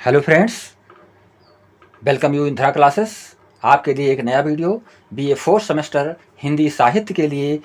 Hello friends, welcome you Indira classes. आपके लिए एक नया video BA fourth semester Hindi साहित्य के लिए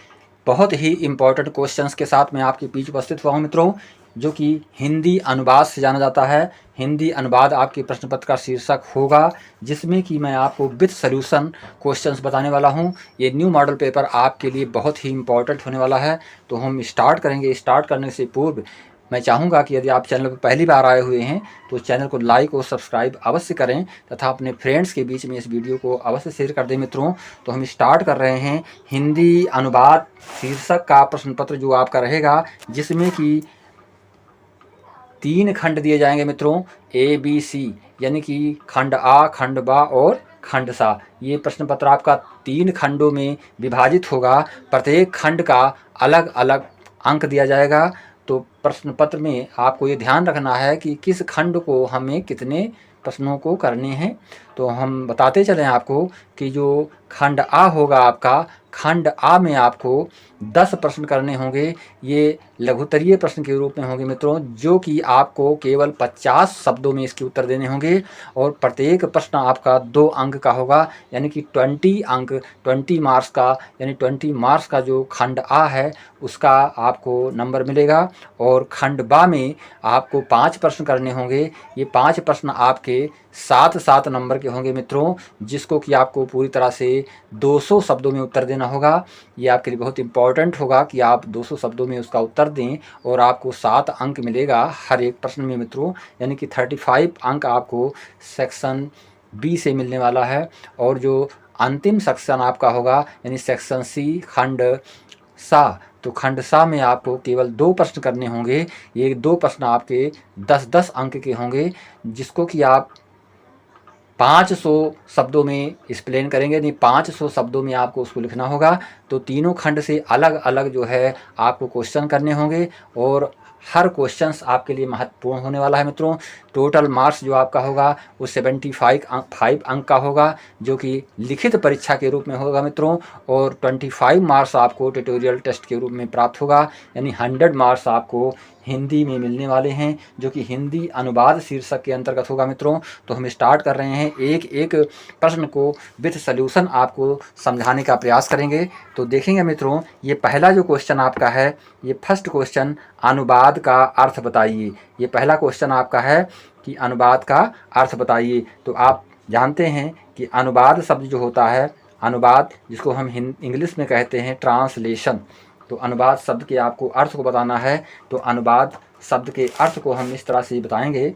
बहुत ही इम्पोर्टेंट क्वेश्चंस के साथ मैं आपके बीच उपस्थित हुआ हूँ मित्रों, जो कि हिंदी अनुवाद से जाना जाता है। हिंदी अनुवाद आपके प्रश्न पत्र का शीर्षक होगा, जिसमें कि मैं आपको विथ सॉल्यूशन क्वेश्चंस बताने वाला हूं। ये न्यू मॉडल पेपर आपके लिए बहुत ही इम्पोर्टेंट होने वाला है। तो हम स्टार्ट करेंगे। स्टार्ट करने से पूर्व मैं चाहूँगा कि यदि आप चैनल पर पहली बार आए हुए हैं तो चैनल को लाइक और सब्सक्राइब अवश्य करें तथा अपने फ्रेंड्स के बीच में इस वीडियो को अवश्य शेयर कर दें मित्रों। तो हम स्टार्ट कर रहे हैं। हिंदी अनुवाद शीर्षक का प्रश्न पत्र जो आपका रहेगा, जिसमें कि 3 खंड दिए जाएंगे मित्रों, ABC, यानी कि खंड आ, खंड बा और खंड सा। ये प्रश्न पत्र आपका 3 खंडों में विभाजित होगा। प्रत्येक खंड का अलग अलग अंक दिया जाएगा। तो प्रश्न पत्र में आपको ये ध्यान रखना है कि किस खंड को हमें कितने प्रश्नों को करने हैं। तो हम बताते चलें आपको कि जो खंड आ होगा आपका, खंड आ में आपको 10 प्रश्न करने होंगे। ये लघुत्तरीय प्रश्न के रूप में होंगे मित्रों, जो कि आपको केवल 50 शब्दों में इसके उत्तर देने होंगे। और प्रत्येक प्रश्न आपका 2 अंक का होगा, यानी कि 20 अंक, 20 मार्क्स का, यानी 20 मार्क्स का जो खंड आ है उसका आपको नंबर मिलेगा। और खंड बा में आपको 5 प्रश्न करने होंगे। ये 5 प्रश्न आपके 7-7 नंबर के होंगे मित्रों, जिसको कि आपको पूरी तरह से 200 शब्दों में उत्तर देना होगा। ये आपके लिए बहुत इंपॉर्टेंट होगा कि आप 200 शब्दों में उसका उत्तर दें, और आपको 7 अंक मिलेगा हर एक प्रश्न में मित्रों, यानी कि 35 अंक आपको सेक्शन बी से मिलने वाला है। और जो अंतिम सेक्शन आपका होगा, यानी सेक्शन सी, खंड सा, तो खंड सा में आपको केवल 2 प्रश्न करने होंगे। ये 2 प्रश्न आपके 10-10 अंक के होंगे, जिसको कि आप 500 शब्दों में एक्सप्लेन करेंगे। यानी 500 शब्दों में आपको उसको लिखना होगा। तो तीनों खंड से अलग अलग जो है आपको क्वेश्चन करने होंगे, और हर क्वेश्चंस आपके लिए महत्वपूर्ण होने वाला है मित्रों। टोटल मार्क्स जो आपका होगा वो 75 अंक का होगा, जो कि लिखित परीक्षा के रूप में होगा मित्रों। और 25 मार्क्स आपको ट्यूटोरियल टेस्ट के रूप में प्राप्त होगा, यानी 100 मार्क्स आपको हिंदी में मिलने वाले हैं, जो कि हिंदी अनुवाद शीर्षक के अंतर्गत होगा मित्रों। तो हम स्टार्ट कर रहे हैं। एक एक प्रश्न को विथ सॉल्यूशन आपको समझाने का प्रयास करेंगे। तो देखेंगे मित्रों, ये पहला जो क्वेश्चन आपका है, ये फर्स्ट क्वेश्चन, अनुवाद का अर्थ बताइए। ये पहला क्वेश्चन आपका है कि अनुवाद का अर्थ बताइए। तो आप जानते हैं कि अनुवाद शब्द जो होता है, अनुवाद जिसको हम इंग्लिश में कहते हैं ट्रांसलेशन, तो अनुवाद शब्द के आपको अर्थ को बताना है। तो अनुवाद शब्द के अर्थ को हम इस तरह से बताएंगे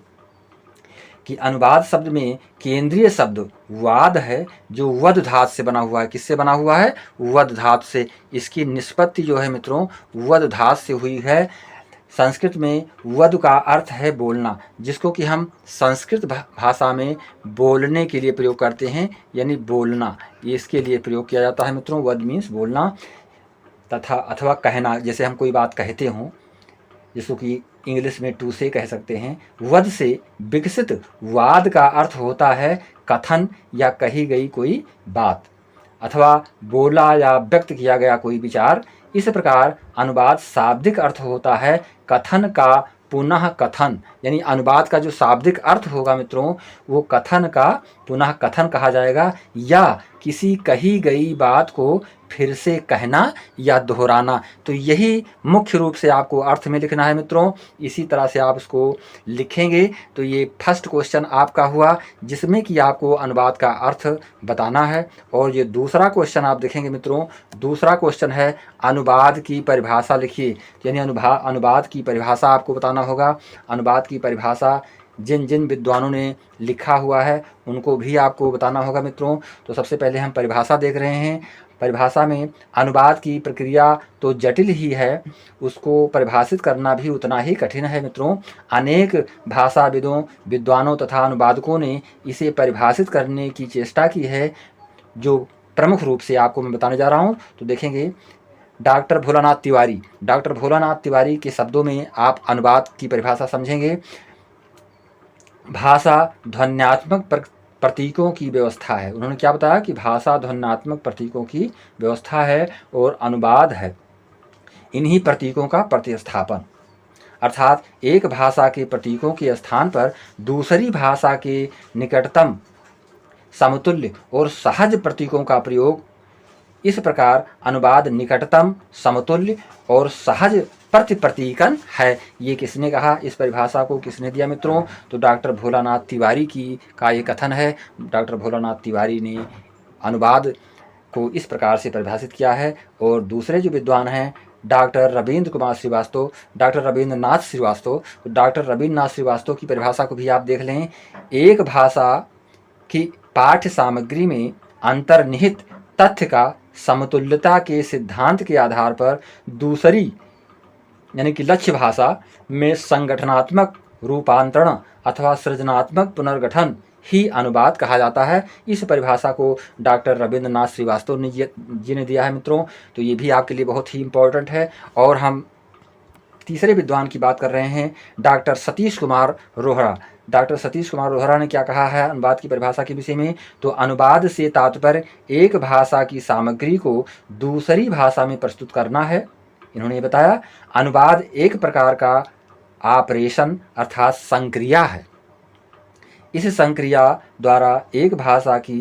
कि अनुवाद शब्द में केंद्रीय शब्द वाद है, जो वद धातु से बना हुआ है। किससे बना हुआ है? वद धातु से। इसकी निष्पत्ति जो है मित्रों वद धातु से हुई है। संस्कृत में वद का अर्थ है बोलना, जिसको कि हम संस्कृत भाषा में बोलने के लिए प्रयोग करते हैं, यानी बोलना, ये इसके लिए प्रयोग किया जाता है मित्रों। वद मीन्स बोलना तथा अथवा कहना, जैसे हम कोई बात कहते हों, जिसको कि इंग्लिश में टू से कह सकते हैं। वद से विकसित वाद का अर्थ होता है कथन या कही गई कोई बात, अथवा बोला या व्यक्त किया गया कोई विचार। इस प्रकार अनुवाद शाब्दिक अर्थ होता है कथन का पुनः कथन, यानी अनुवाद का जो शाब्दिक अर्थ होगा मित्रों वो कथन का पुनः कथन कहा जाएगा, या किसी कही गई बात को फिर से कहना या दोहराना। तो यही मुख्य रूप से आपको अर्थ में लिखना है मित्रों। इसी तरह से आप इसको लिखेंगे। तो ये फर्स्ट क्वेश्चन आपका हुआ, जिसमें कि आपको अनुवाद का अर्थ बताना है। और ये दूसरा क्वेश्चन आप देखेंगे मित्रों, दूसरा क्वेश्चन है अनुवाद की परिभाषा लिखिए। यानी अनुवाद की परिभाषा आपको बताना होगा। अनुवाद की परिभाषा जिन जिन विद्वानों ने लिखा हुआ है उनको भी आपको बताना होगा मित्रों। तो सबसे पहले हम परिभाषा देख रहे हैं। परिभाषा में अनुवाद की प्रक्रिया तो जटिल ही है, उसको परिभाषित करना भी उतना ही कठिन है मित्रों। अनेक भाषाविदों, विद्वानों तथा अनुवादकों ने इसे परिभाषित करने की चेष्टा की है, जो प्रमुख रूप से आपको मैं बताने जा रहा हूँ। तो देखेंगे, डॉक्टर भोलानाथ तिवारी के शब्दों में आप अनुवाद की परिभाषा समझेंगे। भाषा ध्वन्यात्मक प्रतीकों की व्यवस्था है। उन्होंने क्या बताया कि भाषा ध्वन्यात्मक प्रतीकों की व्यवस्था है, और अनुवाद है इन्हीं प्रतीकों का प्रतिस्थापन। अर्थात एक भाषा के प्रतीकों के स्थान पर दूसरी भाषा के निकटतम, समतुल्य और सहज प्रतीकों का प्रयोग। इस प्रकार अनुवाद निकटतम, समतुल्य और सहज प्रतिप्रतीकन है। ये किसने कहा, इस परिभाषा को किसने दिया मित्रों? तो डॉक्टर भोलानाथ तिवारी का ये कथन है। डॉक्टर भोलानाथ तिवारी ने अनुवाद को इस प्रकार से परिभाषित किया है। और दूसरे जो विद्वान हैं doctor Ravindra Kumar Srivastava, doctor Ravindranath Srivastava, doctor Ravindranath Srivastava की परिभाषा को भी आप देख लें। एक भाषा की पाठ्य सामग्री में अंतर्निहित तथ्य का समतुल्यता के सिद्धांत के आधार पर दूसरी यानी कि लक्ष्य भाषा में संगठनात्मक रूपांतरण अथवा सृजनात्मक पुनर्गठन ही अनुवाद कहा जाता है। इस परिभाषा को डॉक्टर रविंद्रनाथ श्रीवास्तव जी ने दिया है मित्रों। तो ये भी आपके लिए बहुत ही इम्पोर्टेंट है। और हम तीसरे विद्वान की बात कर रहे हैं, डॉक्टर सतीश कुमार रोहरा। डॉक्टर सतीश कुमार रोहरा ने क्या कहा है अनुवाद की परिभाषा के विषय में? तो अनुवाद से तात्पर्य एक भाषा की सामग्री को दूसरी भाषा में प्रस्तुत करना है। इन्होंने बताया अनुवाद एक प्रकार का ऑपरेशन अर्थात संक्रिया है। इस संक्रिया द्वारा एक भाषा की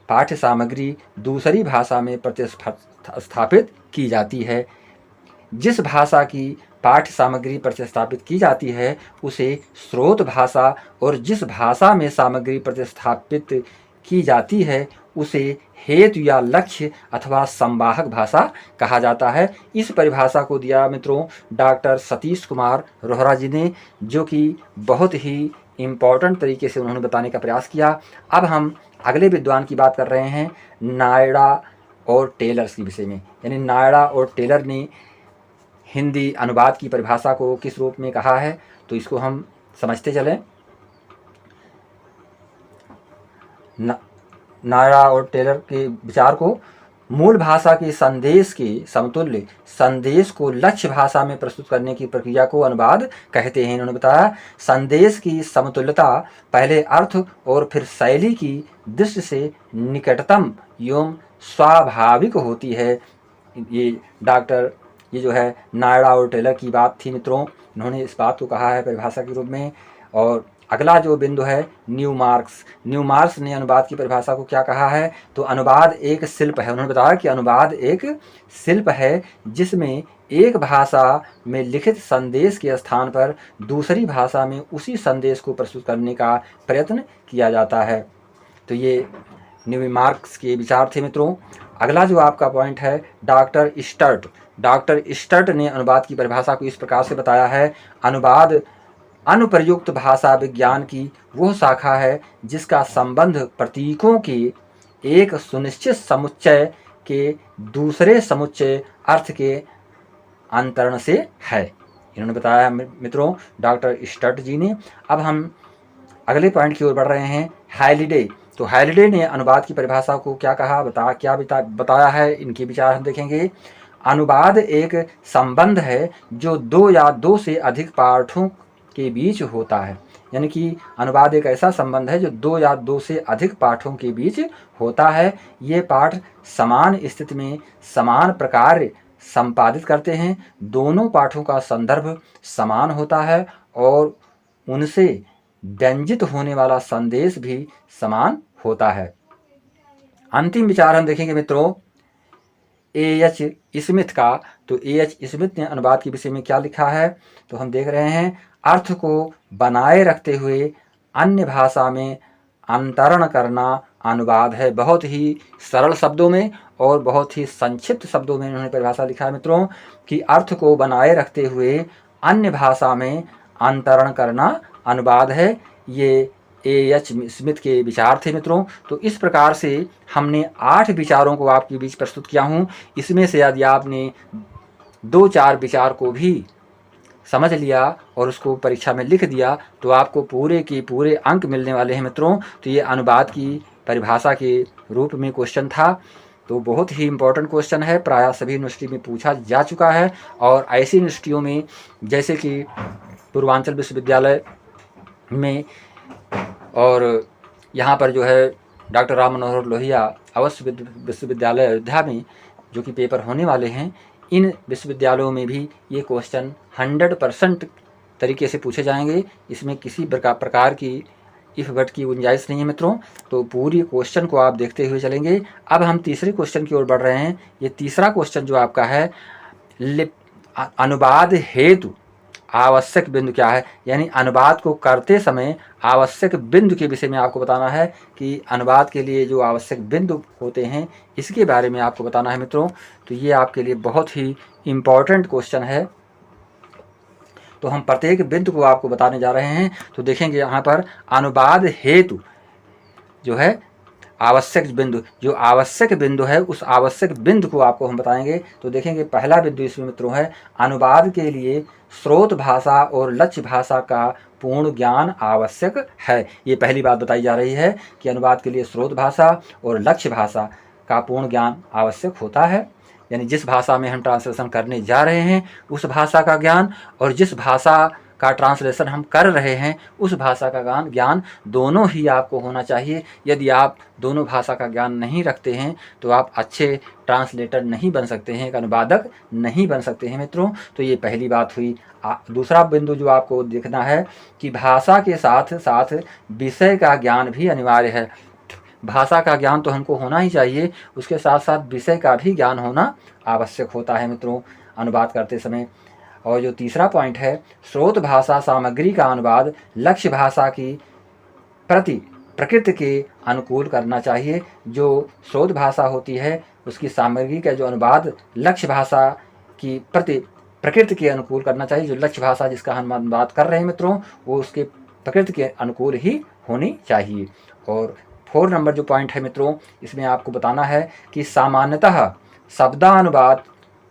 पाठ्य सामग्री दूसरी भाषा में प्रतिस्थापित की जाती है। जिस भाषा की पाठ्य सामग्री प्रतिस्थापित की जाती है उसे स्रोत भाषा, और जिस भाषा में सामग्री प्रतिस्थापित की जाती है उसे हेतु या लक्ष्य अथवा संवाहक भाषा कहा जाता है। इस परिभाषा को दिया मित्रों डॉक्टर सतीश कुमार रोहरा जी ने, जो कि बहुत ही इम्पॉर्टेंट तरीके से उन्होंने बताने का प्रयास किया। अब हम अगले विद्वान की बात कर रहे हैं, नायडा और टेलर्स के विषय में। यानी नायडा और टेलर ने हिंदी अनुवाद की परिभाषा को किस रूप में कहा है, तो इसको हम समझते चलें। नायडा और टेलर के विचार को मूल भाषा के संदेश के समतुल्य संदेश को लक्ष्य भाषा में प्रस्तुत करने की प्रक्रिया को अनुवाद कहते हैं। इन्होंने बताया संदेश की समतुल्यता पहले अर्थ और फिर शैली की दृष्टि से निकटतम एवं स्वाभाविक होती है। ये जो है नायडा और टेलर की बात थी मित्रों, इन्होंने इस बात को कहा है परिभाषा के रूप में। और अगला जो बिंदु है न्यूमार्क्स ने अनुवाद की परिभाषा को क्या कहा है? तो अनुवाद एक शिल्प है। उन्होंने बताया कि अनुवाद एक शिल्प है जिसमें एक भाषा में लिखित संदेश के स्थान पर दूसरी भाषा में उसी संदेश को प्रस्तुत करने का प्रयत्न किया जाता है। तो ये न्यूमार्क्स के विचार थे मित्रों। अगला जो आपका पॉइंट है डॉक्टर स्टर्ट ने अनुवाद की परिभाषा को इस प्रकार से बताया है, अनुवाद अनुप्रयुक्त भाषा विज्ञान की वह शाखा है जिसका संबंध प्रतीकों के एक सुनिश्चित समुच्चय के दूसरे समुच्चय अर्थ के अंतरण से है। इन्होंने बताया मित्रों डॉक्टर स्टर्ट जी ने। अब हम अगले पॉइंट की ओर बढ़ रहे हैं, हैलिडे। तो हैलिडे ने अनुवाद की परिभाषा को क्या कहा, बताया है, इनके विचार हम देखेंगे। अनुवाद एक संबंध है जो दो या दो से अधिक पाठों के बीच होता है। यानी कि अनुवाद एक ऐसा संबंध है जो दो या दो से अधिक पाठों के बीच होता है। ये पाठ समान स्थिति में समान प्रकार संपादित करते हैं। दोनों पाठों का संदर्भ समान होता है और उनसे व्यंजित होने वाला संदेश भी समान होता है। अंतिम विचार हम देखेंगे मित्रों A.H. स्मिथ का। तो A.H. स्मिथ ने अनुवाद के विषय में क्या लिखा है, तो हम देख रहे हैं, अर्थ को बनाए रखते हुए अन्य भाषा में अंतरण करना अनुवाद है। बहुत ही सरल शब्दों में और बहुत ही संक्षिप्त शब्दों में उन्होंने परिभाषा लिखा है मित्रों कि अर्थ को बनाए रखते हुए अन्य भाषा में अंतरण करना अनुवाद है। ये A.H. स्मिथ के विचार थे मित्रों। तो इस प्रकार से हमने 8 विचारों को आपके बीच प्रस्तुत किया हूँ। इसमें से यदि आपने 2-4 विचार को भी समझ लिया और उसको परीक्षा में लिख दिया तो आपको पूरे के पूरे अंक मिलने वाले हैं मित्रों। तो ये अनुवाद की परिभाषा के रूप में क्वेश्चन था। तो बहुत ही इम्पोर्टेंट क्वेश्चन है, प्रायः सभी यूनिवर्सिटी में पूछा जा चुका है। और ऐसी यूनिवर्सिटियों में जैसे कि पूर्वांचल विश्वविद्यालय में और यहाँ पर जो है डॉक्टर राम मनोहर लोहिया अवस्थ विश्वविद्यालय अयोध्या में जो कि पेपर होने वाले हैं, इन विश्वविद्यालयों में भी ये क्वेश्चन 100% तरीके से पूछे जाएंगे, इसमें किसी प्रकार की इफ बट की गुंजाइश नहीं है मित्रों। तो पूरी क्वेश्चन को आप देखते हुए चलेंगे। अब हम तीसरे क्वेश्चन की ओर बढ़ रहे हैं। ये तीसरा क्वेश्चन जो आपका है, अनुवाद हेतु आवश्यक बिंदु क्या है, यानी अनुवाद को करते समय आवश्यक बिंदु के विषय में आपको बताना है कि अनुवाद के लिए जो आवश्यक बिंदु होते हैं इसके बारे में आपको बताना है मित्रों। तो ये आपके लिए बहुत ही इम्पॉर्टेंट क्वेश्चन है। तो हम प्रत्येक बिंदु को आपको बताने जा रहे हैं। तो देखेंगे यहाँ पर अनुवाद हेतु जो है आवश्यक बिंदु, जो आवश्यक बिंदु है उस आवश्यक बिंदु को आपको हम बताएंगे। तो देखेंगे पहला बिंदु इसमें मित्रों है, अनुवाद के लिए स्रोत भाषा और लक्ष्य भाषा का पूर्ण ज्ञान आवश्यक है। ये पहली बात बताई जा रही है कि अनुवाद के लिए स्रोत भाषा और लक्ष्य भाषा का पूर्ण ज्ञान आवश्यक होता है, यानी जिस भाषा में हम ट्रांसलेशन करने जा रहे हैं उस भाषा का ज्ञान और जिस भाषा का ट्रांसलेशन हम कर रहे हैं उस भाषा का ज्ञान दोनों ही आपको होना चाहिए। यदि आप दोनों भाषा का ज्ञान नहीं रखते हैं तो आप अच्छे ट्रांसलेटर नहीं बन सकते हैं, एक अनुवादक नहीं बन सकते हैं मित्रों। तो ये पहली बात हुई। दूसरा बिंदु जो आपको देखना है कि भाषा के साथ साथ विषय का ज्ञान भी अनिवार्य है। भाषा का ज्ञान तो हमको होना ही चाहिए, उसके साथ साथ विषय का भी ज्ञान होना आवश्यक होता है मित्रों अनुवाद करते समय। और जो तीसरा पॉइंट है, स्रोत भाषा सामग्री का अनुवाद लक्ष्य भाषा की प्रकृति के अनुकूल करना चाहिए। जो स्रोत भाषा होती है उसकी सामग्री का जो अनुवाद लक्ष्य भाषा की प्रकृति के अनुकूल करना चाहिए। जो लक्ष्य भाषा जिसका हम अनुवाद कर रहे हैं मित्रों वो उसके प्रकृति के अनुकूल ही होनी चाहिए। और 4 नंबर जो पॉइंट है मित्रों, इसमें आपको बताना है कि सामान्यतः शब्दानुवाद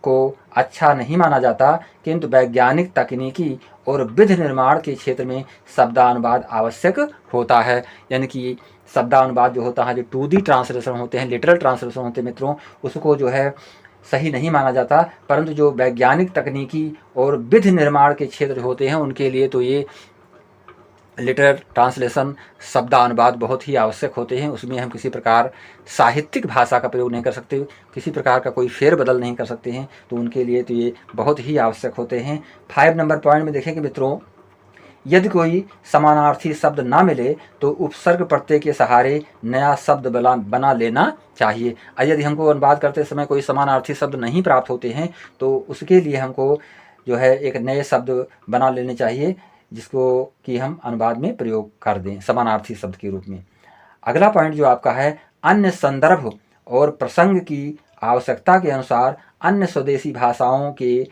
को अच्छा नहीं माना जाता, किंतु वैज्ञानिक तकनीकी और विधि निर्माण के क्षेत्र में शब्दानुवाद आवश्यक होता है। यानी कि शब्दानुवाद जो होता है, जो 2D ट्रांसलेशन होते हैं, लिटरल ट्रांसलेशन होते हैं मित्रों, उसको जो है सही नहीं माना जाता, परंतु जो वैज्ञानिक तकनीकी और विधि निर्माण के क्षेत्र होते हैं उनके लिए तो ये लिटरल ट्रांसलेशन शब्दानुवाद बहुत ही आवश्यक होते हैं। उसमें हम किसी प्रकार साहित्यिक भाषा का प्रयोग नहीं कर सकते, किसी प्रकार का कोई फेरबदल नहीं कर सकते हैं, तो उनके लिए तो ये बहुत ही आवश्यक होते हैं। 5 नंबर पॉइंट में देखेंगे मित्रों, यदि कोई समानार्थी शब्द ना मिले तो उपसर्ग प्रत्यय के सहारे नया शब्द बना लेना चाहिए। यदि हमको अनुवाद करते समय कोई समानार्थी शब्द नहीं प्राप्त होते हैं तो उसके लिए हमको जो है एक नए शब्द बना लेने चाहिए, जिसको कि हम अनुवाद में प्रयोग कर दें समानार्थी शब्द के रूप में। अगला पॉइंट जो आपका है, अन्य संदर्भ और प्रसंग की आवश्यकता के अनुसार अन्य स्वदेशी भाषाओं के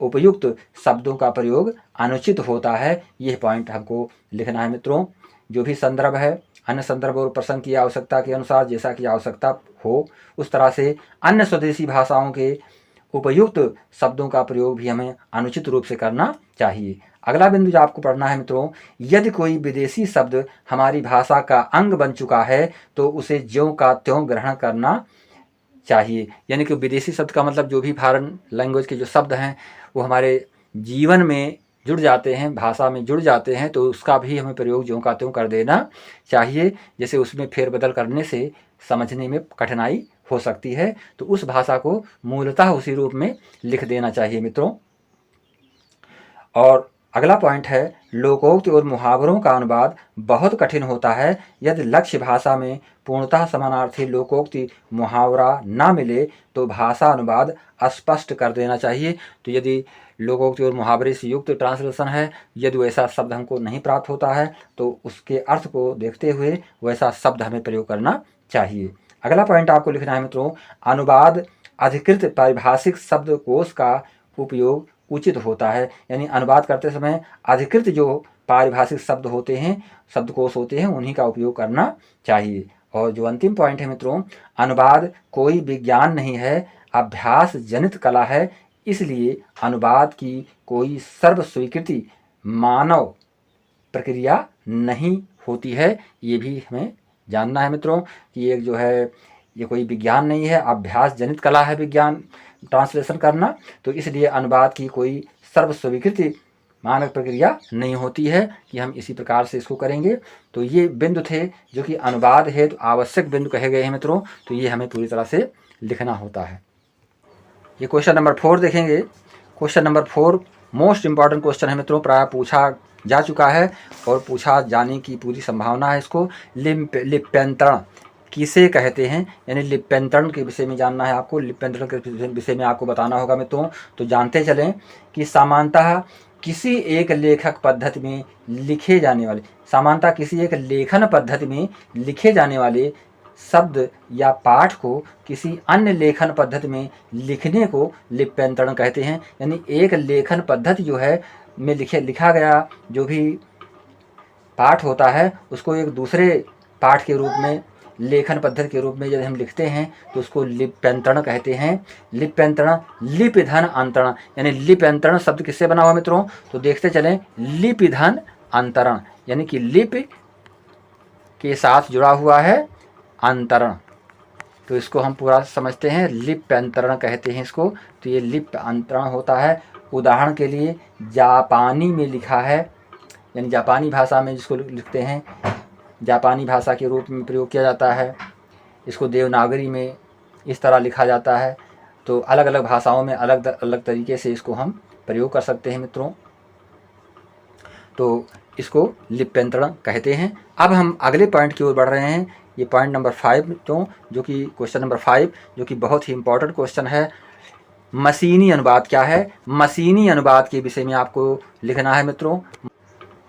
उपयुक्त शब्दों का प्रयोग अनुचित होता है। यह पॉइंट हमको लिखना है मित्रों। जो भी संदर्भ है, अन्य संदर्भ और प्रसंग की आवश्यकता के अनुसार जैसा कि आवश्यकता हो उस तरह से अन्य स्वदेशी भाषाओं के उपयुक्त शब्दों का प्रयोग भी हमें अनुचित रूप से करना चाहिए। अगला बिंदु जो आपको पढ़ना है मित्रों, यदि कोई विदेशी शब्द हमारी भाषा का अंग बन चुका है तो उसे ज्यों का त्यों ग्रहण करना चाहिए। यानी कि विदेशी शब्द का मतलब जो भी फॉरेन लैंग्वेज के जो शब्द हैं वो हमारे जीवन में जुड़ जाते हैं, भाषा में जुड़ जाते हैं, तो उसका भी हमें प्रयोग ज्यों का त्यों कर देना चाहिए। जैसे उसमें फेरबदल करने से समझने में कठिनाई हो सकती है, तो उस भाषा को मूलतः उसी रूप में लिख देना चाहिए मित्रों। और अगला पॉइंट है, लोकोक्ति और मुहावरों का अनुवाद बहुत कठिन होता है। यदि लक्ष्य भाषा में पूर्णतः समानार्थी लोकोक्ति मुहावरा ना मिले तो भाषा अनुवाद स्पष्ट कर देना चाहिए। तो यदि लोकोक्ति और मुहावरे से युक्त ट्रांसलेशन है, यदि वैसा शब्द हमको नहीं प्राप्त होता है तो उसके अर्थ को देखते हुए वैसा शब्द हमें प्रयोग करना चाहिए। अगला पॉइंट आपको लिखना है मित्रों, अनुवाद अधिकृत पारिभाषिक शब्दकोश का उपयोग उचित होता है। यानी अनुवाद करते समय अधिकृत जो पारिभाषिक शब्द होते हैं, शब्दकोश होते हैं, उन्हीं का उपयोग करना चाहिए। और जो अंतिम पॉइंट है मित्रों, अनुवाद कोई विज्ञान नहीं है, अभ्यास जनित कला है, इसलिए अनुवाद की कोई सर्वस्वीकृति मानव प्रक्रिया नहीं होती है। ये भी हमें जानना है मित्रों कि एक जो है ये कोई विज्ञान नहीं है, अभ्यास जनित कला है विज्ञान ट्रांसलेशन करना, तो इसलिए अनुवाद की कोई सर्वस्वीकृति मानक प्रक्रिया नहीं होती है कि हम इसी प्रकार से इसको करेंगे। तो ये बिंदु थे जो कि अनुवाद है तो आवश्यक बिंदु कहे गए हैं मित्रों, तो ये हमें पूरी तरह से लिखना होता है। ये क्वेश्चन नंबर 4 देखेंगे। Question number 4 most important question है मित्रों, प्राय पूछा जा चुका है और पूछा जाने की पूरी संभावना है। इसको लिप्यंतरण किसे कहते हैं, यानी लिप्यंतरण के विषय में जानना है आपको। लिप्यंतरण के विषय में आपको बताना होगा मित्रों। तो जानते चलें कि सामान्यतः किसी एक लेखक पद्धति में लिखे जाने वाले, सामान्यतः किसी एक लेखन पद्धति में लिखे जाने वाले शब्द या पाठ को किसी अन्य लेखन पद्धति में लिखने को लिप्यंतरण कहते हैं। यानी एक लेखन पद्धति जो है में लिखा गया जो भी पाठ होता है उसको एक दूसरे पाठ के रूप में, लेखन पद्धति के रूप में यदि हम लिखते हैं तो उसको लिप्यंतरण कहते हैं। लिप्यंतरण लिपि धन अंतरण, यानी लिप्यंतरण शब्द किससे बना हुआ मित्रों, तो देखते चलें। लिपि धन अंतरण यानी कि लिपि के साथ जुड़ा हुआ है अंतरण, तो इसको हम पूरा समझते हैं, लिप्यंतरण कहते हैं इसको। तो ये लिप्य अंतरण होता है। उदाहरण के लिए जापानी में लिखा है, यानी जापानी भाषा में जिसको लिखते हैं, जापानी भाषा के रूप में प्रयोग किया जाता है। इसको देवनागरी में इस तरह लिखा जाता है। तो अलग अलग भाषाओं में अलग अलग तरीके से इसको हम प्रयोग कर सकते हैं मित्रों। तो इसको लिप्यंतरण कहते हैं। अब हम अगले पॉइंट की ओर बढ़ रहे हैं। ये पॉइंट नंबर 5 मित्रों, जो कि क्वेश्चन नंबर 5, जो कि बहुत ही इंपॉर्टेंट क्वेश्चन है। मशीनी अनुवाद क्या है, मशीनी अनुवाद के विषय में आपको लिखना है मित्रों।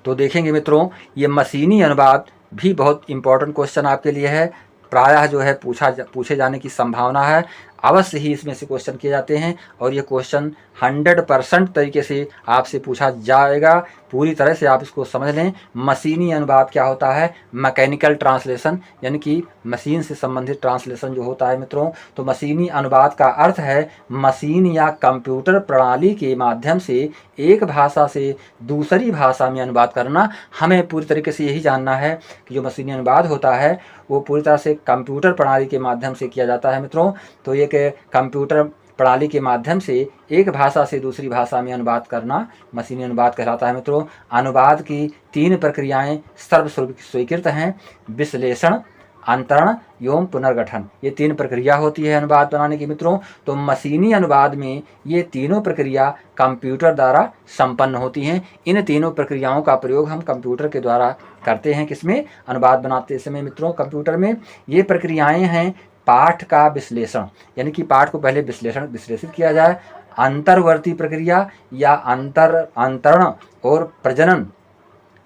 तो देखेंगे मित्रों, ये मशीनी अनुवाद भी बहुत इंपॉर्टेंट क्वेश्चन आपके लिए है। प्रायः जो है पूछे जाने की संभावना है। अवश्य ही इसमें से क्वेश्चन किए जाते हैं और ये क्वेश्चन 100% तरीके से आपसे पूछा जाएगा। पूरी तरह से आप इसको समझ लें। मशीनी अनुवाद क्या होता है, मैकेनिकल ट्रांसलेशन, यानी कि मशीन से संबंधित ट्रांसलेशन जो होता है मित्रों। तो मशीनी अनुवाद का अर्थ है मशीन या कंप्यूटर प्रणाली के माध्यम से एक भाषा से दूसरी भाषा में अनुवाद करना। हमें पूरी तरीके से यही जानना है कि जो मशीनी अनुवाद होता है वो पूरी तरह से कंप्यूटर प्रणाली के माध्यम से किया जाता है मित्रों। तो एक कंप्यूटर प्रणाली के माध्यम से एक भाषा से दूसरी भाषा में अनुवाद करना मशीनी अनुवाद कहलाता है मित्रों। अनुवाद की 3 प्रक्रियाएं सर्वस्वीकृत हैं, विश्लेषण, अंतरण एवं पुनर्गठन। ये 3 प्रक्रिया होती है अनुवाद बनाने की मित्रों। तो मशीनी अनुवाद में ये तीनों प्रक्रिया कंप्यूटर द्वारा संपन्न होती हैं। इन तीनों प्रक्रियाओं का प्रयोग हम कंप्यूटर के द्वारा करते हैं। किसमें, अनुवाद बनाते समय मित्रों, कंप्यूटर में। ये प्रक्रियाएं हैं पाठ का विश्लेषण, यानी कि पाठ को पहले विश्लेषित किया जाए। अंतर्वर्ती प्रक्रिया या अंतरण और प्रजनन,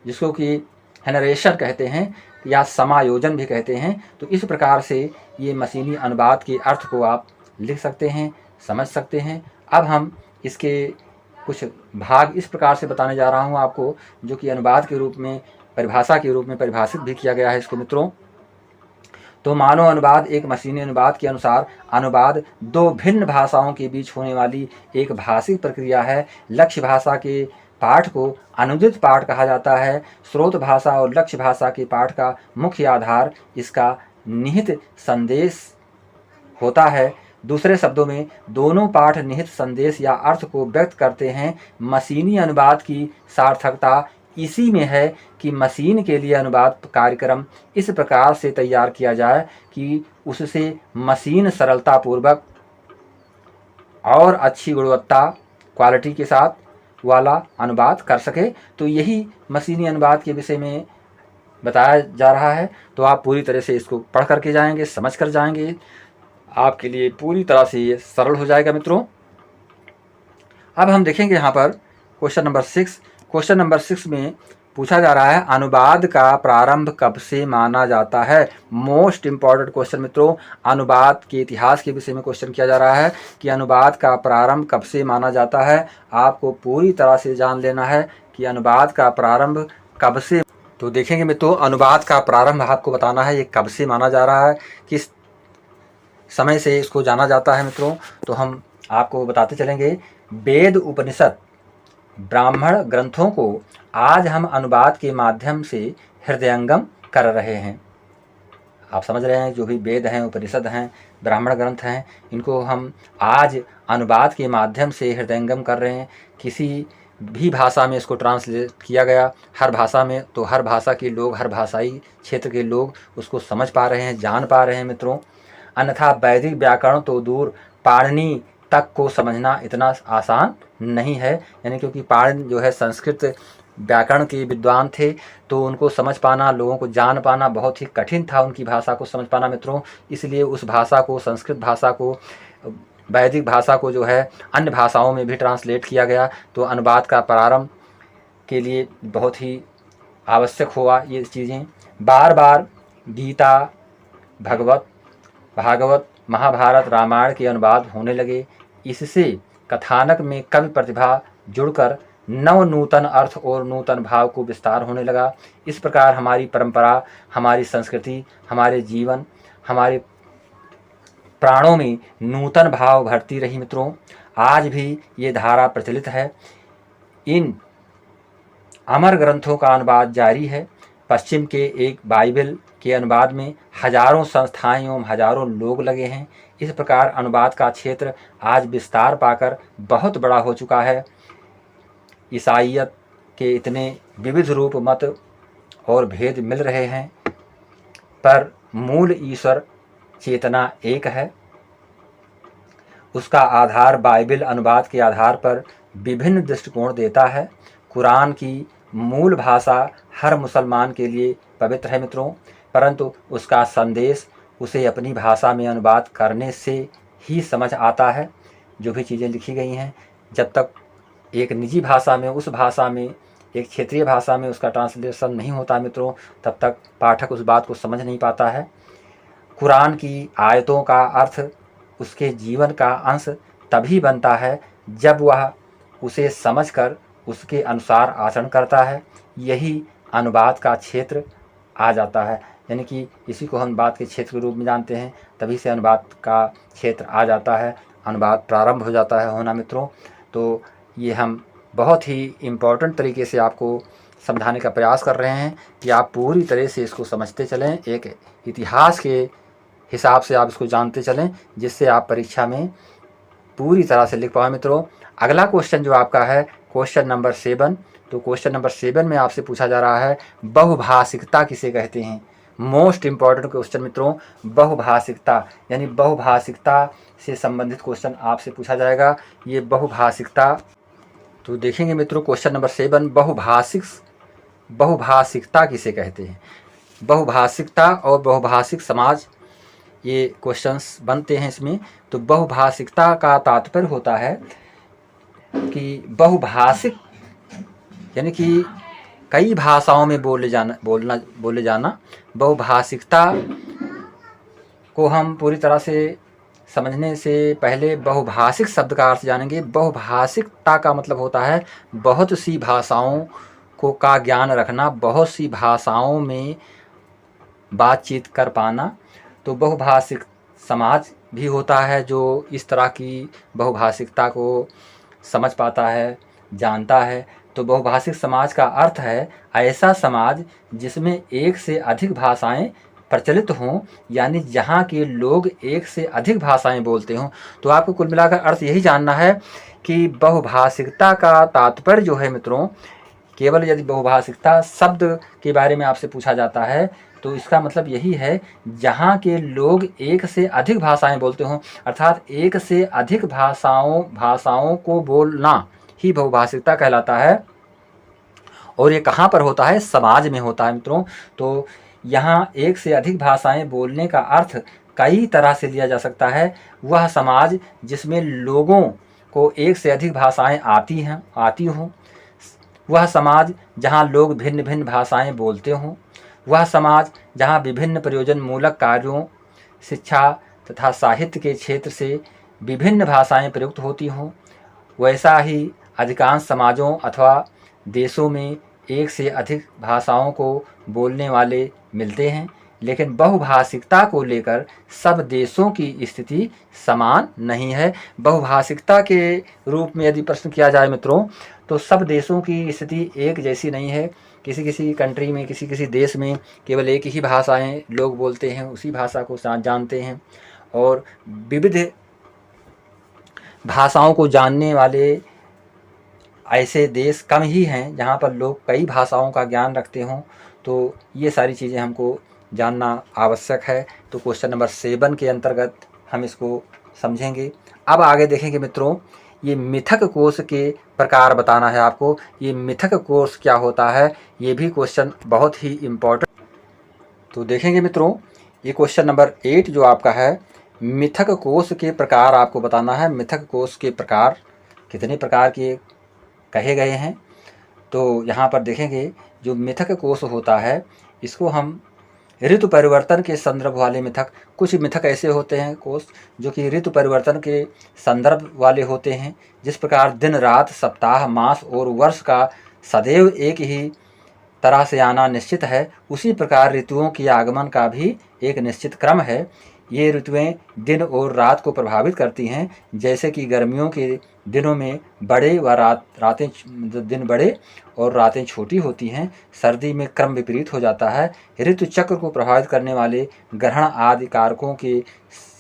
जिसको कि जनरेशन कहते हैं या समायोजन भी कहते हैं। तो इस प्रकार से ये मशीनी अनुवाद के अर्थ को आप लिख सकते हैं, समझ सकते हैं। अब हम इसके कुछ भाग इस प्रकार से बताने जा रहा हूँ आपको, जो कि अनुवाद के रूप में, परिभाषा के रूप में परिभाषित भी किया गया है इसको मित्रों। तो मानव अनुवाद एक मशीनी अनुवाद के अनुसार अनुवाद 2 भिन्न भाषाओं के बीच होने वाली एक भाषिक प्रक्रिया है। लक्ष्य भाषा के पाठ को अनुदित पाठ कहा जाता है। स्रोत भाषा और लक्ष्य भाषा के पाठ का मुख्य आधार इसका निहित संदेश होता है। दूसरे शब्दों में दोनों पाठ निहित संदेश या अर्थ को व्यक्त करते हैं। मशीनी अनुवाद की सार्थकता इसी में है कि मशीन के लिए अनुवाद कार्यक्रम इस प्रकार से तैयार किया जाए कि उससे मशीन सरलतापूर्वक और अच्छी गुणवत्ता, क्वालिटी के साथ वाला अनुवाद कर सके। तो यही मशीनी अनुवाद के विषय में बताया जा रहा है। तो आप पूरी तरह से इसको पढ़ करके जाएंगे, समझ कर जाएंगे, आपके लिए पूरी तरह से ये सरल हो जाएगा मित्रों। अब हम देखेंगे यहाँ पर क्वेश्चन नंबर 6। क्वेश्चन नंबर 6 में पूछा जा रहा है अनुवाद का प्रारंभ कब से माना जाता है। मोस्ट इम्पॉर्टेंट क्वेश्चन मित्रों, अनुवाद के इतिहास के विषय में क्वेश्चन किया जा रहा है कि अनुवाद का प्रारंभ कब से माना जाता है। आपको पूरी तरह से जान लेना है कि अनुवाद का प्रारंभ कब से। तो देखेंगे मित्रों, अनुवाद का प्रारंभ आपको बताना है ये कब से माना जा रहा है, किस समय से इसको जाना जाता है मित्रों। तो हम आपको बताते चलेंगे। वेद, उपनिषद, ब्राह्मण ग्रंथों को आज हम अनुवाद के माध्यम से हृदयंगम कर रहे हैं। आप समझ रहे हैं, जो भी वेद हैं, उपनिषद हैं, ब्राह्मण ग्रंथ हैं, इनको हम आज अनुवाद के माध्यम से हृदयंगम कर रहे हैं। किसी भी भाषा में इसको ट्रांसलेट किया गया, हर भाषा में, तो हर भाषा के लोग, हर भाषाई क्षेत्र के लोग उसको समझ पा रहे हैं, जान पा रहे हैं मित्रों। अन्यथा वैदिक व्याकरण तो दूर, पाणिनि तक को समझना इतना आसान नहीं है। यानी क्योंकि पाणिनि जो है संस्कृत व्याकरण के विद्वान थे, तो उनको समझ पाना, लोगों को जान पाना बहुत ही कठिन था, उनकी भाषा को समझ पाना मित्रों। इसलिए उस भाषा को, संस्कृत भाषा को, वैदिक भाषा को जो है अन्य भाषाओं में भी ट्रांसलेट किया गया। तो अनुवाद का प्रारंभ के लिए बहुत ही आवश्यक हुआ ये चीज़ें। बार बार गीता, भागवत, महाभारत, रामायण के अनुवाद होने लगे। इससे कथानक में कवि प्रतिभा जुड़कर नव नूतन अर्थ और नूतन भाव को विस्तार होने लगा। इस प्रकार हमारी परंपरा, हमारी संस्कृति, हमारे जीवन, हमारे प्राणों में नूतन भाव भरती रही मित्रों। आज भी ये धारा प्रचलित है। इन अमर ग्रंथों का अनुवाद जारी है। पश्चिम के एक बाइबल के अनुवाद में हजारों संस्थाएं एवं हजारों लोग लगे हैं। इस प्रकार अनुवाद का क्षेत्र आज विस्तार पाकर बहुत बड़ा हो चुका है। ईसाईयत के इतने विविध रूप, मत और भेद मिल रहे हैं, पर मूल ईश्वर चेतना एक है। उसका आधार बाइबल अनुवाद के आधार पर विभिन्न दृष्टिकोण देता है। कुरान की मूल भाषा हर मुसलमान के लिए पवित्र है मित्रों, परंतु उसका संदेश उसे अपनी भाषा में अनुवाद करने से ही समझ आता है। जो भी चीज़ें लिखी गई हैं, जब तक एक निजी भाषा में, उस भाषा में, एक क्षेत्रीय भाषा में उसका ट्रांसलेशन नहीं होता मित्रों, तब तक पाठक उस बात को समझ नहीं पाता है। कुरान की आयतों का अर्थ उसके जीवन का अंश तभी बनता है जब वह उसे समझकर उसके अनुसार आचरण करता है। यही अनुवाद का क्षेत्र आ जाता है। यानी कि इसी को हम बात के क्षेत्र के रूप में जानते हैं। तभी से अनुवाद का क्षेत्र आ जाता है, अनुवाद प्रारंभ हो जाता है होना मित्रों। तो ये हम बहुत ही इम्पोर्टेंट तरीके से आपको समझाने का प्रयास कर रहे हैं कि आप पूरी तरह से इसको समझते चलें, एक इतिहास के हिसाब से आप इसको जानते चलें, जिससे आप परीक्षा में पूरी तरह से लिख पाएं मित्रों। अगला क्वेश्चन जो आपका है क्वेश्चन नंबर 7। तो क्वेश्चन नंबर 7 में आपसे पूछा जा रहा है बहुभाषिकता किसे कहते हैं। मोस्ट इम्पॉर्टेंट क्वेश्चन मित्रों, बहुभाषिकता यानी बहुभाषिकता से संबंधित क्वेश्चन आपसे पूछा जाएगा। ये बहुभाषिकता, तो देखेंगे मित्रों क्वेश्चन नंबर 7, बहुभाषिकता किसे कहते हैं। बहुभाषिकता और बहुभाषिक समाज, ये क्वेश्चंस बनते हैं इसमें। तो बहुभाषिकता का तात्पर्य होता है कि बहुभाषिक यानी कि कई भाषाओं में बोले जाना। बहुभाषिकता को हम पूरी तरह से समझने से पहले बहुभाषिक शब्द का अर्थ जानेंगे। बहुभाषिकता का मतलब होता है बहुत सी भाषाओं को का ज्ञान रखना, बहुत सी भाषाओं में बातचीत कर पाना। तो बहुभाषिक समाज भी होता है जो इस तरह की बहुभाषिकता को समझ पाता है, जानता है। तो बहुभाषिक समाज का अर्थ है ऐसा समाज जिसमें एक से अधिक भाषाएं प्रचलित हों, यानी जहाँ के लोग एक से अधिक भाषाएं बोलते हों। तो आपको कुल मिलाकर अर्थ यही जानना है कि बहुभाषिकता का तात्पर्य जो है मित्रों, केवल यदि बहुभाषिकता शब्द के बारे में आपसे पूछा जाता है तो इसका मतलब यही है जहाँ के लोग एक से अधिक भाषाएं बोलते हों, अर्थात एक से अधिक भाषाओं को बोलना ही बहुभाषिकता कहलाता है। और ये कहाँ पर होता है? समाज में होता है मित्रों। तो यहाँ एक से अधिक भाषाएं बोलने का अर्थ कई तरह से लिया जा सकता है। वह समाज जिसमें लोगों को एक से अधिक भाषाएं आती हों, वह समाज जहाँ लोग भिन्न भिन्न भाषाएं बोलते हों, वह समाज जहाँ विभिन्न प्रयोजन मूलक कार्यों, शिक्षा तथा साहित्य के क्षेत्र से विभिन्न भाषाएं प्रयुक्त होती हों। वैसा ही अधिकांश समाजों अथवा देशों में एक से अधिक भाषाओं को बोलने वाले मिलते हैं, लेकिन बहुभाषिकता को लेकर सब देशों की स्थिति समान नहीं है। बहुभाषिकता के रूप में यदि प्रश्न किया जाए मित्रों, तो सब देशों की स्थिति एक जैसी नहीं है। किसी किसी कंट्री में, किसी किसी देश में केवल एक ही भाषाएं लोग बोलते हैं, उसी भाषा को जानते हैं, और विविध भाषाओं को जानने वाले ऐसे देश कम ही हैं जहाँ पर लोग कई भाषाओं का ज्ञान रखते हों। तो ये सारी चीज़ें हमको जानना आवश्यक है। तो क्वेश्चन नंबर 7 के अंतर्गत हम इसको समझेंगे। अब आगे देखेंगे मित्रों, ये मिथक कोश के प्रकार बताना है आपको। ये मिथक कोश क्या होता है, ये भी क्वेश्चन बहुत ही इम्पोर्टेंट। तो देखेंगे मित्रों, ये क्वेश्चन नंबर 8 जो आपका है, मिथक कोश के प्रकार आपको बताना है। मिथक कोश के प्रकार कितने प्रकार के कहे गए हैं, तो यहाँ पर देखेंगे जो मिथक कोश होता है, इसको हम ऋतु परिवर्तन के संदर्भ वाले मिथक, कुछ मिथक ऐसे होते हैं कोश जो कि ऋतु परिवर्तन के संदर्भ वाले होते हैं। जिस प्रकार दिन रात, सप्ताह, मास और वर्ष का सदैव एक ही तरह से आना निश्चित है, उसी प्रकार ऋतुओं की आगमन का भी एक निश्चित क्रम है। ये ऋतुएं दिन और रात को प्रभावित करती हैं। जैसे कि गर्मियों के दिनों में बड़े व रातें दिन बड़े और रातें छोटी होती हैं। सर्दी में क्रम विपरीत हो जाता है। ऋतु चक्र को प्रभावित करने वाले ग्रहण आदि कारकों के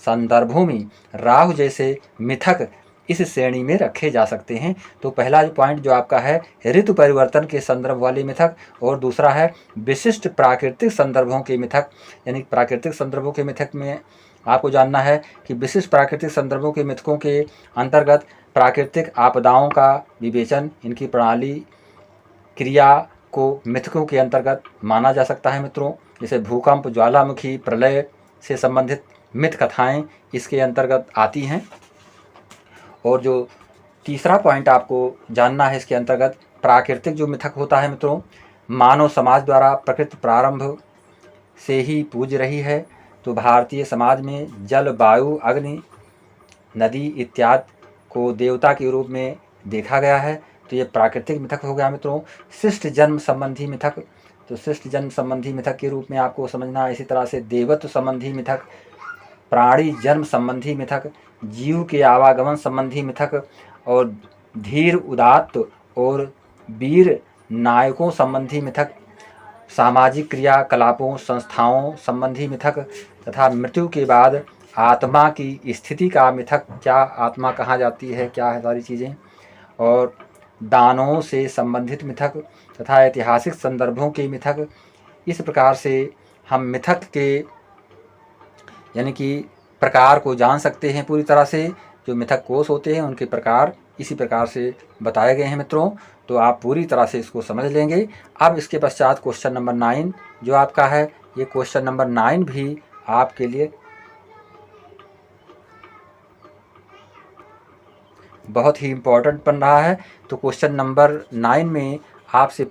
संदर्भों में राहु जैसे मिथक इस श्रेणी में रखे जा सकते हैं। तो पहला पॉइंट जो आपका है ऋतु परिवर्तन के संदर्भ वाले मिथक, और दूसरा है विशिष्ट प्राकृतिक संदर्भों के मिथक। यानी प्राकृतिक संदर्भों के मिथक में आपको जानना है कि विशिष्ट प्राकृतिक संदर्भों के मिथकों के अंतर्गत प्राकृतिक आपदाओं का विवेचन, इनकी प्रणाली क्रिया को मिथकों के अंतर्गत माना जा सकता है मित्रों। जैसे भूकंप, ज्वालामुखी, प्रलय से संबंधित मिथ कथाएं इसके अंतर्गत आती हैं। और जो तीसरा पॉइंट आपको जानना है इसके अंतर्गत, प्राकृतिक जो मिथक होता है मित्रों, मानव समाज द्वारा प्रकृति प्रारंभ से ही पूज रही है। तो भारतीय समाज में जल, वायु, अग्नि, नदी इत्यादि को देवता के रूप में देखा गया है। तो ये प्राकृतिक मिथक हो गया मित्रों। शिष्ट जन्म संबंधी मिथक, तो शिष्ट जन्म संबंधी मिथक के रूप में आपको समझना है। इसी तरह से देवत्व संबंधी मिथक, प्राणी जन्म संबंधी मिथक, जीव के आवागमन संबंधी मिथक, और धीर, उदात्त और वीर नायकों संबंधी मिथक, सामाजिक क्रियाकलापों, संस्थाओं संबंधी मिथक, तथा मृत्यु के बाद आत्मा की स्थिति का मिथक, क्या आत्मा कहाँ जाती है, क्या है सारी चीज़ें, और दानों से संबंधित मिथक तथा ऐतिहासिक संदर्भों के मिथक। इस प्रकार से हम मिथक के यानी कि प्रकार को जान सकते हैं पूरी तरह से। जो मिथक कोश होते हैं उनके प्रकार इसी प्रकार से बताए गए हैं मित्रों। तो आप पूरी तरह से इसको समझ लेंगे। अब इसके पश्चात क्वेश्चन नंबर 9 जो आपका है, ये क्वेश्चन नंबर 9 भी आपके लिए बहुत ही इम्पोर्टेंट बन रहा है। तो क्वेश्चन नंबर 9 में आपसे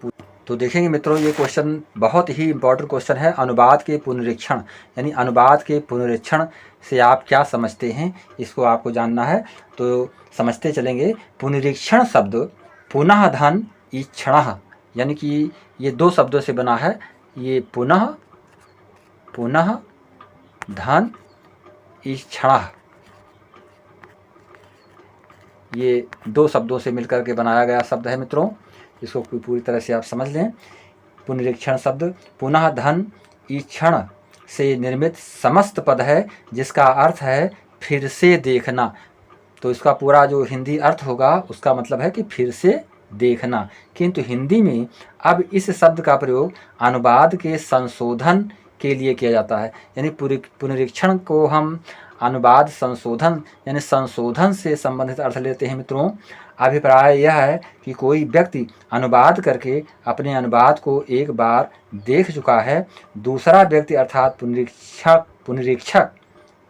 तो देखेंगे मित्रों, ये क्वेश्चन बहुत ही इम्पोर्टेंट क्वेश्चन है। अनुवाद के पुनरीक्षण, यानी अनुवाद के पुनरीक्षण से आप क्या समझते हैं, इसको आपको जानना है। तो समझते चलेंगे। पुनरीक्षण शब्द पुनः धन ईक्षण, यानी कि ये 2 शब्दों से बना है। ये पुनः धन ईक्षण, ये 2 शब्दों से मिलकर के बनाया गया शब्द है मित्रों। इसको पूरी तरह से आप समझ लें। पुनरीक्षण शब्द पुनः धन ईक्षण से निर्मित समस्त पद है, जिसका अर्थ है फिर से देखना। तो इसका पूरा जो हिंदी अर्थ होगा उसका मतलब है कि फिर से देखना। किंतु हिंदी में अब इस शब्द का प्रयोग अनुवाद के संशोधन के लिए किया जाता है। यानी पुनरीक्षण को हम अनुवाद संशोधन यानी संशोधन से संबंधित अर्थ लेते हैं मित्रों। अभिप्राय यह है कि कोई व्यक्ति अनुवाद करके अपने अनुवाद को एक बार देख चुका है, दूसरा व्यक्ति अर्थात पुनरीक्षक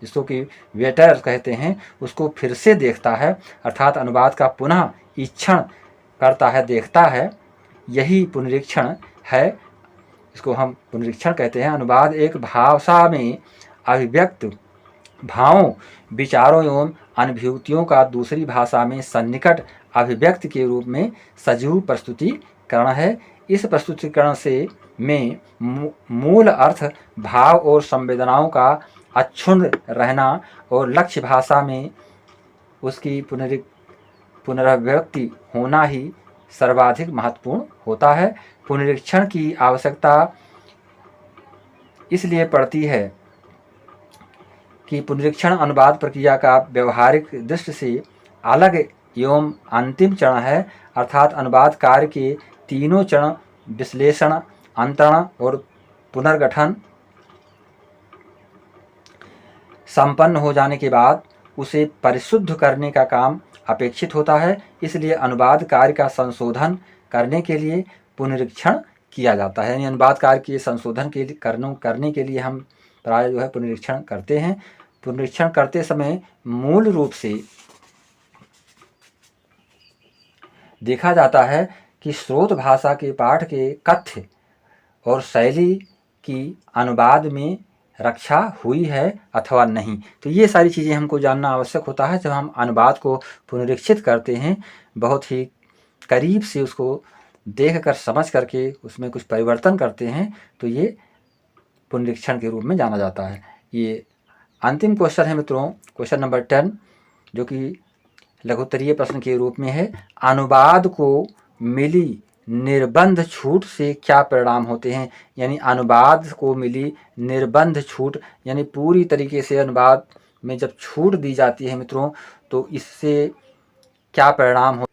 जिसको कि वेटर कहते हैं, उसको फिर से देखता है, अर्थात अनुवाद का पुनः ईक्षण करता है, देखता है। यही पुनरीक्षण है, इसको हम पुनरीक्षण कहते हैं। अनुवाद एक भाषा में अभिव्यक्त भावों, विचारों एवं अनुभूतियों का दूसरी भाषा में सन्निकट अभिव्यक्ति के रूप में सजीव प्रस्तुतिकरण है। इस प्रस्तुतिकरण से में मूल अर्थ, भाव और संवेदनाओं का अक्षुण्ण रहना और लक्ष्य भाषा में उसकी पुनरावृत्ति होना ही सर्वाधिक महत्वपूर्ण होता है। पुनरीक्षण की आवश्यकता इसलिए पड़ती है कि पुनरीक्षण अनुवाद प्रक्रिया का व्यवहारिक दृष्टि से अलग एवं अंतिम चरण है, अर्थात अनुवाद कार्य के तीनों चरण विश्लेषण, अंतरण और पुनर्गठन संपन्न हो जाने के बाद उसे परिशुद्ध करने का काम अपेक्षित होता है। इसलिए अनुवाद कार्य का संशोधन करने के लिए पुनरीक्षण किया जाता है। यानी अनुवाद कार्य के संशोधन के लिए करने के लिए हम प्राय जो है पुनरीक्षण करते हैं। पुनरीक्षण करते समय मूल रूप से देखा जाता है कि स्रोत भाषा के पाठ के कथ्य और शैली की अनुवाद में रक्षा हुई है अथवा नहीं। तो ये सारी चीज़ें हमको जानना आवश्यक होता है। जब हम अनुवाद को पुनरीक्षित करते हैं, बहुत ही करीब से उसको देखकर समझ करके उसमें कुछ परिवर्तन करते हैं, तो ये पुनरीक्षण के रूप में जाना जाता है। ये अंतिम क्वेश्चन है मित्रों, क्वेश्चन नंबर 10, जो कि लघुत्तरीय प्रश्न के रूप में है। अनुवाद को मिली निर्बंध छूट से क्या परिणाम होते हैं? यानी अनुवाद को मिली निर्बंध छूट, यानी पूरी तरीके से अनुवाद में जब छूट दी जाती है मित्रों, तो इससे क्या परिणाम हो।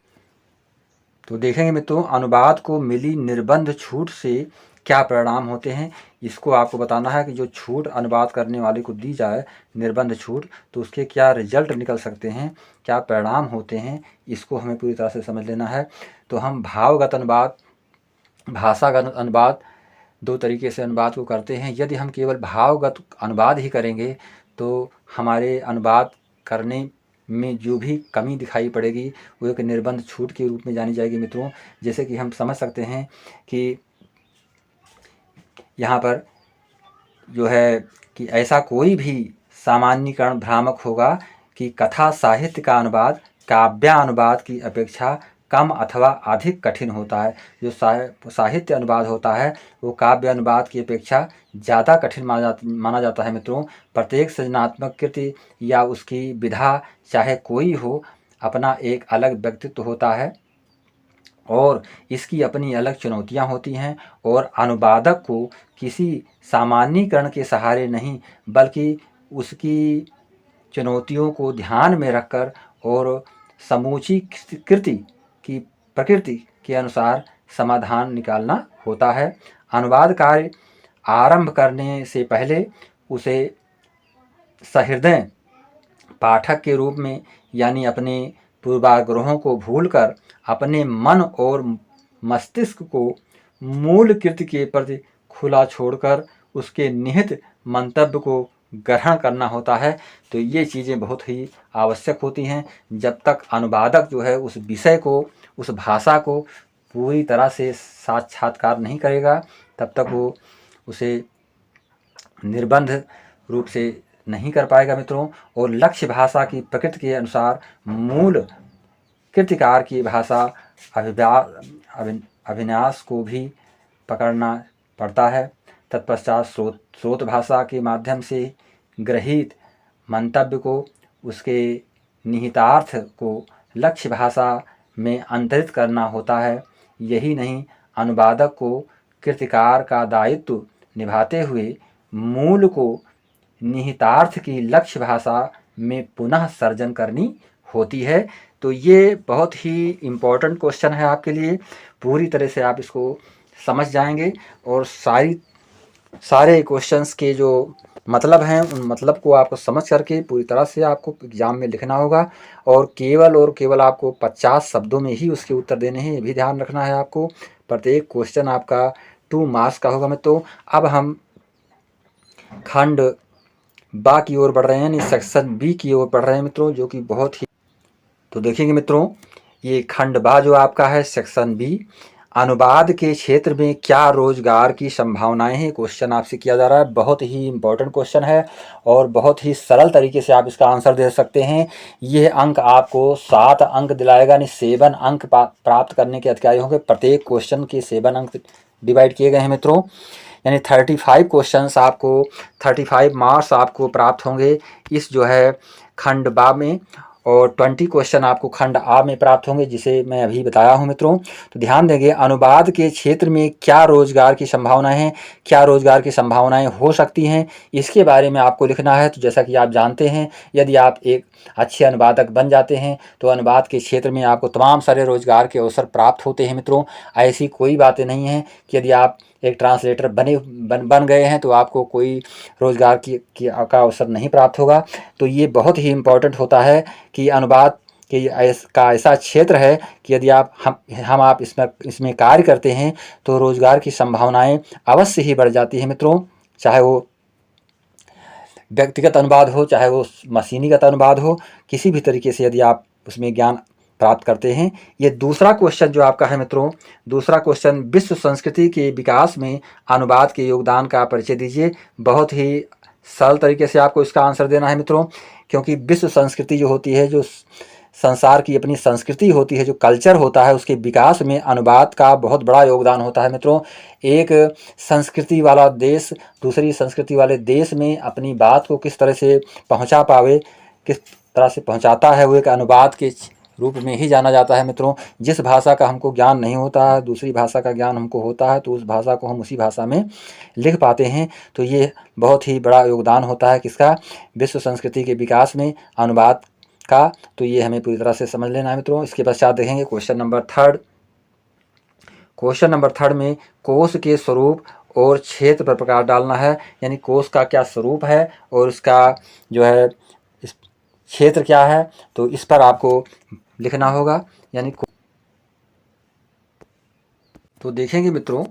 तो देखेंगे मित्रों, अनुवाद को मिली निर्बंध छूट से क्या परिणाम होते हैं। इसको आपको बताना है कि जो छूट अनुवाद करने वाले को दी जाए, निर्बंध छूट, तो उसके क्या रिजल्ट निकल सकते हैं, क्या परिणाम होते हैं, इसको हमें पूरी तरह से समझ लेना है। तो हम भावगत अनुवाद, भाषागत अनुवाद, दो तरीके से अनुवाद को करते हैं। यदि हम केवल भावगत अनुवाद ही करेंगे तो हमारे अनुवाद करने में जो भी कमी दिखाई पड़ेगी वो एक निर्बंध छूट के रूप में जानी जाएगी मित्रों। जैसे कि हम समझ सकते हैं कि यहाँ पर जो है कि ऐसा कोई भी सामान्यीकरण भ्रामक होगा कि कथा साहित्य का अनुवाद काव्यानुवाद की अपेक्षा कम अथवा अधिक कठिन होता है। जो साहित्य अनुवाद होता है वो काव्य अनुवाद की अपेक्षा ज़्यादा कठिन माना जाता है मित्रों। प्रत्येक सृजनात्मक कृति या उसकी विधा चाहे कोई हो, अपना एक अलग व्यक्तित्व होता है और इसकी अपनी अलग चुनौतियां होती हैं। और अनुवादक को किसी सामान्यीकरण के सहारे नहीं, बल्कि उसकी चुनौतियों को ध्यान में रखकर और समूची कृति की प्रकृति के अनुसार समाधान निकालना होता है। अनुवाद कार्य आरंभ करने से पहले उसे सहृदय पाठक के रूप में, यानी अपने पूर्वाग्रहों को भूलकर अपने मन और मस्तिष्क को मूल कृति के प्रति खुला छोड़कर उसके निहित मंतव्य को ग्रहण करना होता है। तो ये चीज़ें बहुत ही आवश्यक होती हैं। जब तक अनुवादक जो है उस विषय को, उस भाषा को पूरी तरह से साक्षात्कार नहीं करेगा, तब तक वो उसे निर्बंध रूप से नहीं कर पाएगा मित्रों। और लक्ष्य भाषा की प्रकृति के अनुसार मूल कृतिकार की भाषा अभिन्यास को भी पकड़ना पड़ता है। तत्पश्चात स्रोत भाषा के माध्यम से गृहीत मंतव्य को, उसके निहितार्थ को लक्ष्य भाषा में अंतरित करना होता है। यही नहीं, अनुवादक को कृतिकार का दायित्व निभाते हुए मूल को निहितार्थ की लक्ष्य भाषा में पुनः सर्जन करनी होती है। तो ये बहुत ही इम्पोर्टेंट क्वेश्चन है आपके लिए। पूरी तरह से आप इसको समझ जाएंगे और सारे क्वेश्चंस के जो मतलब हैं उन मतलब को आपको समझ करके पूरी तरह से आपको एग्ज़ाम में लिखना होगा। और केवल आपको 50 शब्दों में ही उसके उत्तर देने हैं, ये भी ध्यान रखना है आपको। प्रत्येक क्वेश्चन आपका 2 मार्क्स का होगा मित्रों। अब हम खंड बा की ओर बढ़ रहे हैं, यानी सेक्शन बी की ओर बढ़ रहे हैं मित्रों, जो कि बहुत ही, तो देखेंगे मित्रों, ये खंड बा जो आपका है सेक्शन बी, अनुवाद के क्षेत्र में क्या रोजगार की संभावनाएं हैं, क्वेश्चन आपसे किया जा रहा है। बहुत ही इंपॉर्टेंट क्वेश्चन है और बहुत ही सरल तरीके से आप इसका आंसर दे सकते हैं। यह अंक आपको 7 अंक दिलाएगा, यानी 7 अंक प्राप्त करने के अधिकारी होंगे। प्रत्येक क्वेश्चन के 7 अंक डिवाइड किए गए हैं मित्रों, यानी 35 क्वेश्चंस आपको, 35 मार्क्स आपको प्राप्त होंगे इस जो है खंड बा में, और 20 क्वेश्चन आपको खंड आ में प्राप्त होंगे, जिसे मैं अभी बताया हूं मित्रों। तो ध्यान देंगे, अनुवाद के क्षेत्र में क्या रोजगार की संभावनाएं हैं, क्या रोजगार की संभावनाएं हो सकती हैं, इसके बारे में आपको लिखना है। तो जैसा कि आप जानते हैं, यदि आप एक अच्छे अनुवादक बन जाते हैं तो अनुवाद के क्षेत्र में आपको तमाम सारे रोजगार के अवसर प्राप्त होते हैं मित्रों। ऐसी कोई बातें नहीं हैं कि यदि आप एक ट्रांसलेटर बन गए हैं तो आपको कोई रोजगार का अवसर नहीं प्राप्त होगा। तो ये बहुत ही इम्पोर्टेंट होता है कि अनुवाद कि का ऐसा क्षेत्र है कि यदि आप इसमें कार्य करते हैं तो रोजगार की संभावनाएं अवश्य ही बढ़ जाती हैं मित्रों। चाहे वो व्यक्तिगत अनुवाद हो, चाहे वो मशीनीगत अनुवाद हो, किसी भी तरीके से यदि आप उसमें ज्ञान प्राप्त करते हैं। ये दूसरा क्वेश्चन जो आपका है मित्रों, दूसरा क्वेश्चन, विश्व संस्कृति के विकास में अनुवाद के योगदान का परिचय दीजिए। बहुत ही सरल तरीके से आपको इसका आंसर देना है मित्रों, क्योंकि विश्व संस्कृति जो होती है, जो संसार की अपनी संस्कृति होती है, जो कल्चर होता है, उसके विकास में अनुवाद का बहुत बड़ा योगदान होता है मित्रों। एक संस्कृति वाला देश दूसरी संस्कृति वाले देश में अपनी बात को किस तरह से पहुंचा पावे, किस तरह से पहुंचाता है, वो एक अनुवाद के रूप में ही जाना जाता है मित्रों। जिस भाषा का हमको ज्ञान नहीं होता है, दूसरी भाषा का ज्ञान हमको होता है, तो उस भाषा को हम उसी भाषा में लिख पाते हैं। तो ये बहुत ही बड़ा योगदान होता है किसका, विश्व संस्कृति के विकास में अनुवाद का। तो ये हमें पूरी तरह से समझ लेना है मित्रों। इसके पश्चात देखेंगे question number third. Question number third में कोश के स्वरूप और क्षेत्र पर प्रकाश डालना है, यानी कोश का क्या स्वरूप है और उसका जो है क्षेत्र क्या है, तो इस पर आपको लिखना होगा। यानी तो देखेंगे मित्रों,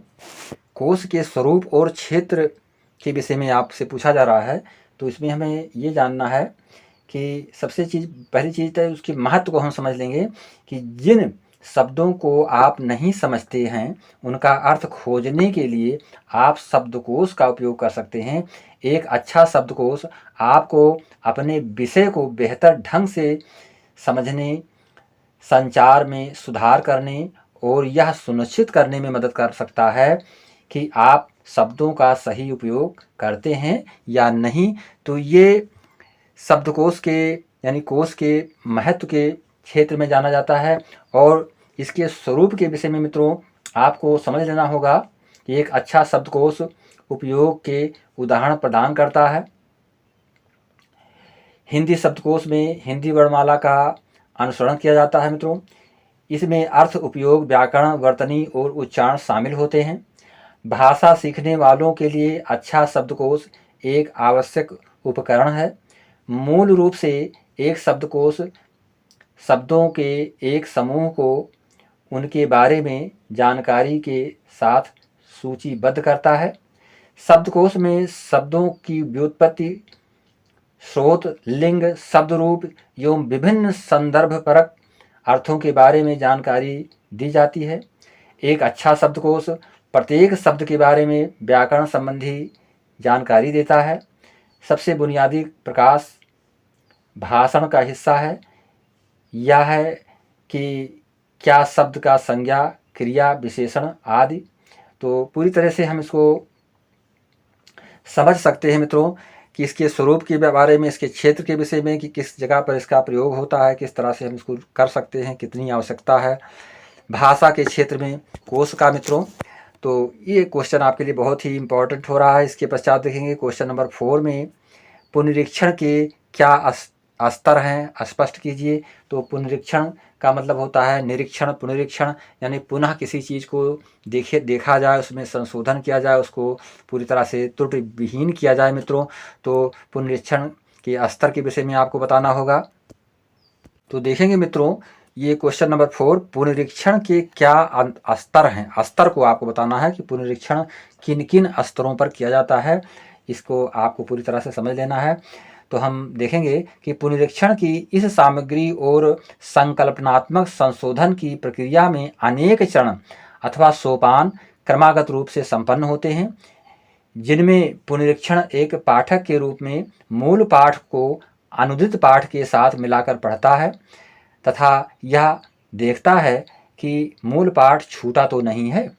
कोश के स्वरूप और क्षेत्र के विषय में आपसे पूछा जा रहा है। तो इसमें हमें ये जानना है कि पहली चीज़ तो उसके महत्व को हम समझ लेंगे कि जिन शब्दों को आप नहीं समझते हैं उनका अर्थ खोजने के लिए आप शब्दकोश का उपयोग कर सकते हैं। एक अच्छा शब्दकोश आपको अपने विषय को बेहतर ढंग से समझने, संचार में सुधार करने और यह सुनिश्चित करने में मदद कर सकता है कि आप शब्दों का सही उपयोग करते हैं या नहीं। तो ये शब्दकोश के यानी कोश के महत्व के क्षेत्र में जाना जाता है। और इसके स्वरूप के विषय में मित्रों आपको समझ लेना होगा कि एक अच्छा शब्दकोश उपयोग के उदाहरण प्रदान करता है। हिंदी शब्दकोश में हिंदी वर्णमाला का अनुसरण किया जाता है मित्रों। इसमें अर्थ, उपयोग, व्याकरण, वर्तनी और उच्चारण शामिल होते हैं। भाषा सीखने वालों के लिए अच्छा शब्दकोश एक आवश्यक उपकरण है। मूल रूप से एक शब्दकोश शब्दों के एक समूह को उनके बारे में जानकारी के साथ सूचीबद्ध करता है। शब्दकोश में शब्दों की व्युत्पत्ति, स्रोत, लिंग, शब्द रूप एवं विभिन्न संदर्भपरक अर्थों के बारे में जानकारी दी जाती है। एक अच्छा शब्दकोश प्रत्येक शब्द के बारे में व्याकरण संबंधी जानकारी देता है। सबसे बुनियादी प्रकाश भाषण का हिस्सा है। यह है कि क्या शब्द का संज्ञा, क्रिया, विशेषण आदि। तो पूरी तरह से हम इसको समझ सकते हैं मित्रों कि इसके स्वरूप के बारे में, इसके क्षेत्र के विषय में कि किस जगह पर इसका प्रयोग होता है, किस तरह से हम इसको कर सकते हैं, कितनी आवश्यकता है भाषा के क्षेत्र में कोश का मित्रों। तो ये क्वेश्चन आपके लिए बहुत ही इम्पोर्टेंट हो रहा है। इसके पश्चात देखेंगे क्वेश्चन नंबर 4 में पुनरीक्षण के क्या स्तर हैं, स्पष्ट कीजिए। तो पुनरीक्षण का मतलब होता है निरीक्षण, पुनरीक्षण, यानी पुनः किसी चीज़ को देखा जाए, उसमें संशोधन किया जाए, उसको पूरी तरह से त्रुटि विहीन किया जाए मित्रों। तो पुनरीक्षण के स्तर के विषय में आपको बताना होगा। तो देखेंगे मित्रों, ये क्वेश्चन नंबर 4, पुनरीक्षण के क्या स्तर हैं, स्तर को आपको बताना है कि पुनरीक्षण किन किन स्तरों पर किया जाता है। इसको आपको पूरी तरह से समझ लेना है। तो हम देखेंगे कि पुनरीक्षण की इस सामग्री और संकल्पनात्मक संशोधन की प्रक्रिया में अनेक चरण अथवा सोपान क्रमागत रूप से संपन्न होते हैं, जिनमें पुनरीक्षण एक पाठक के रूप में मूल पाठ को अनुदित पाठ के साथ मिलाकर पढ़ता है तथा यह देखता है कि मूल पाठ छूटा तो नहीं है।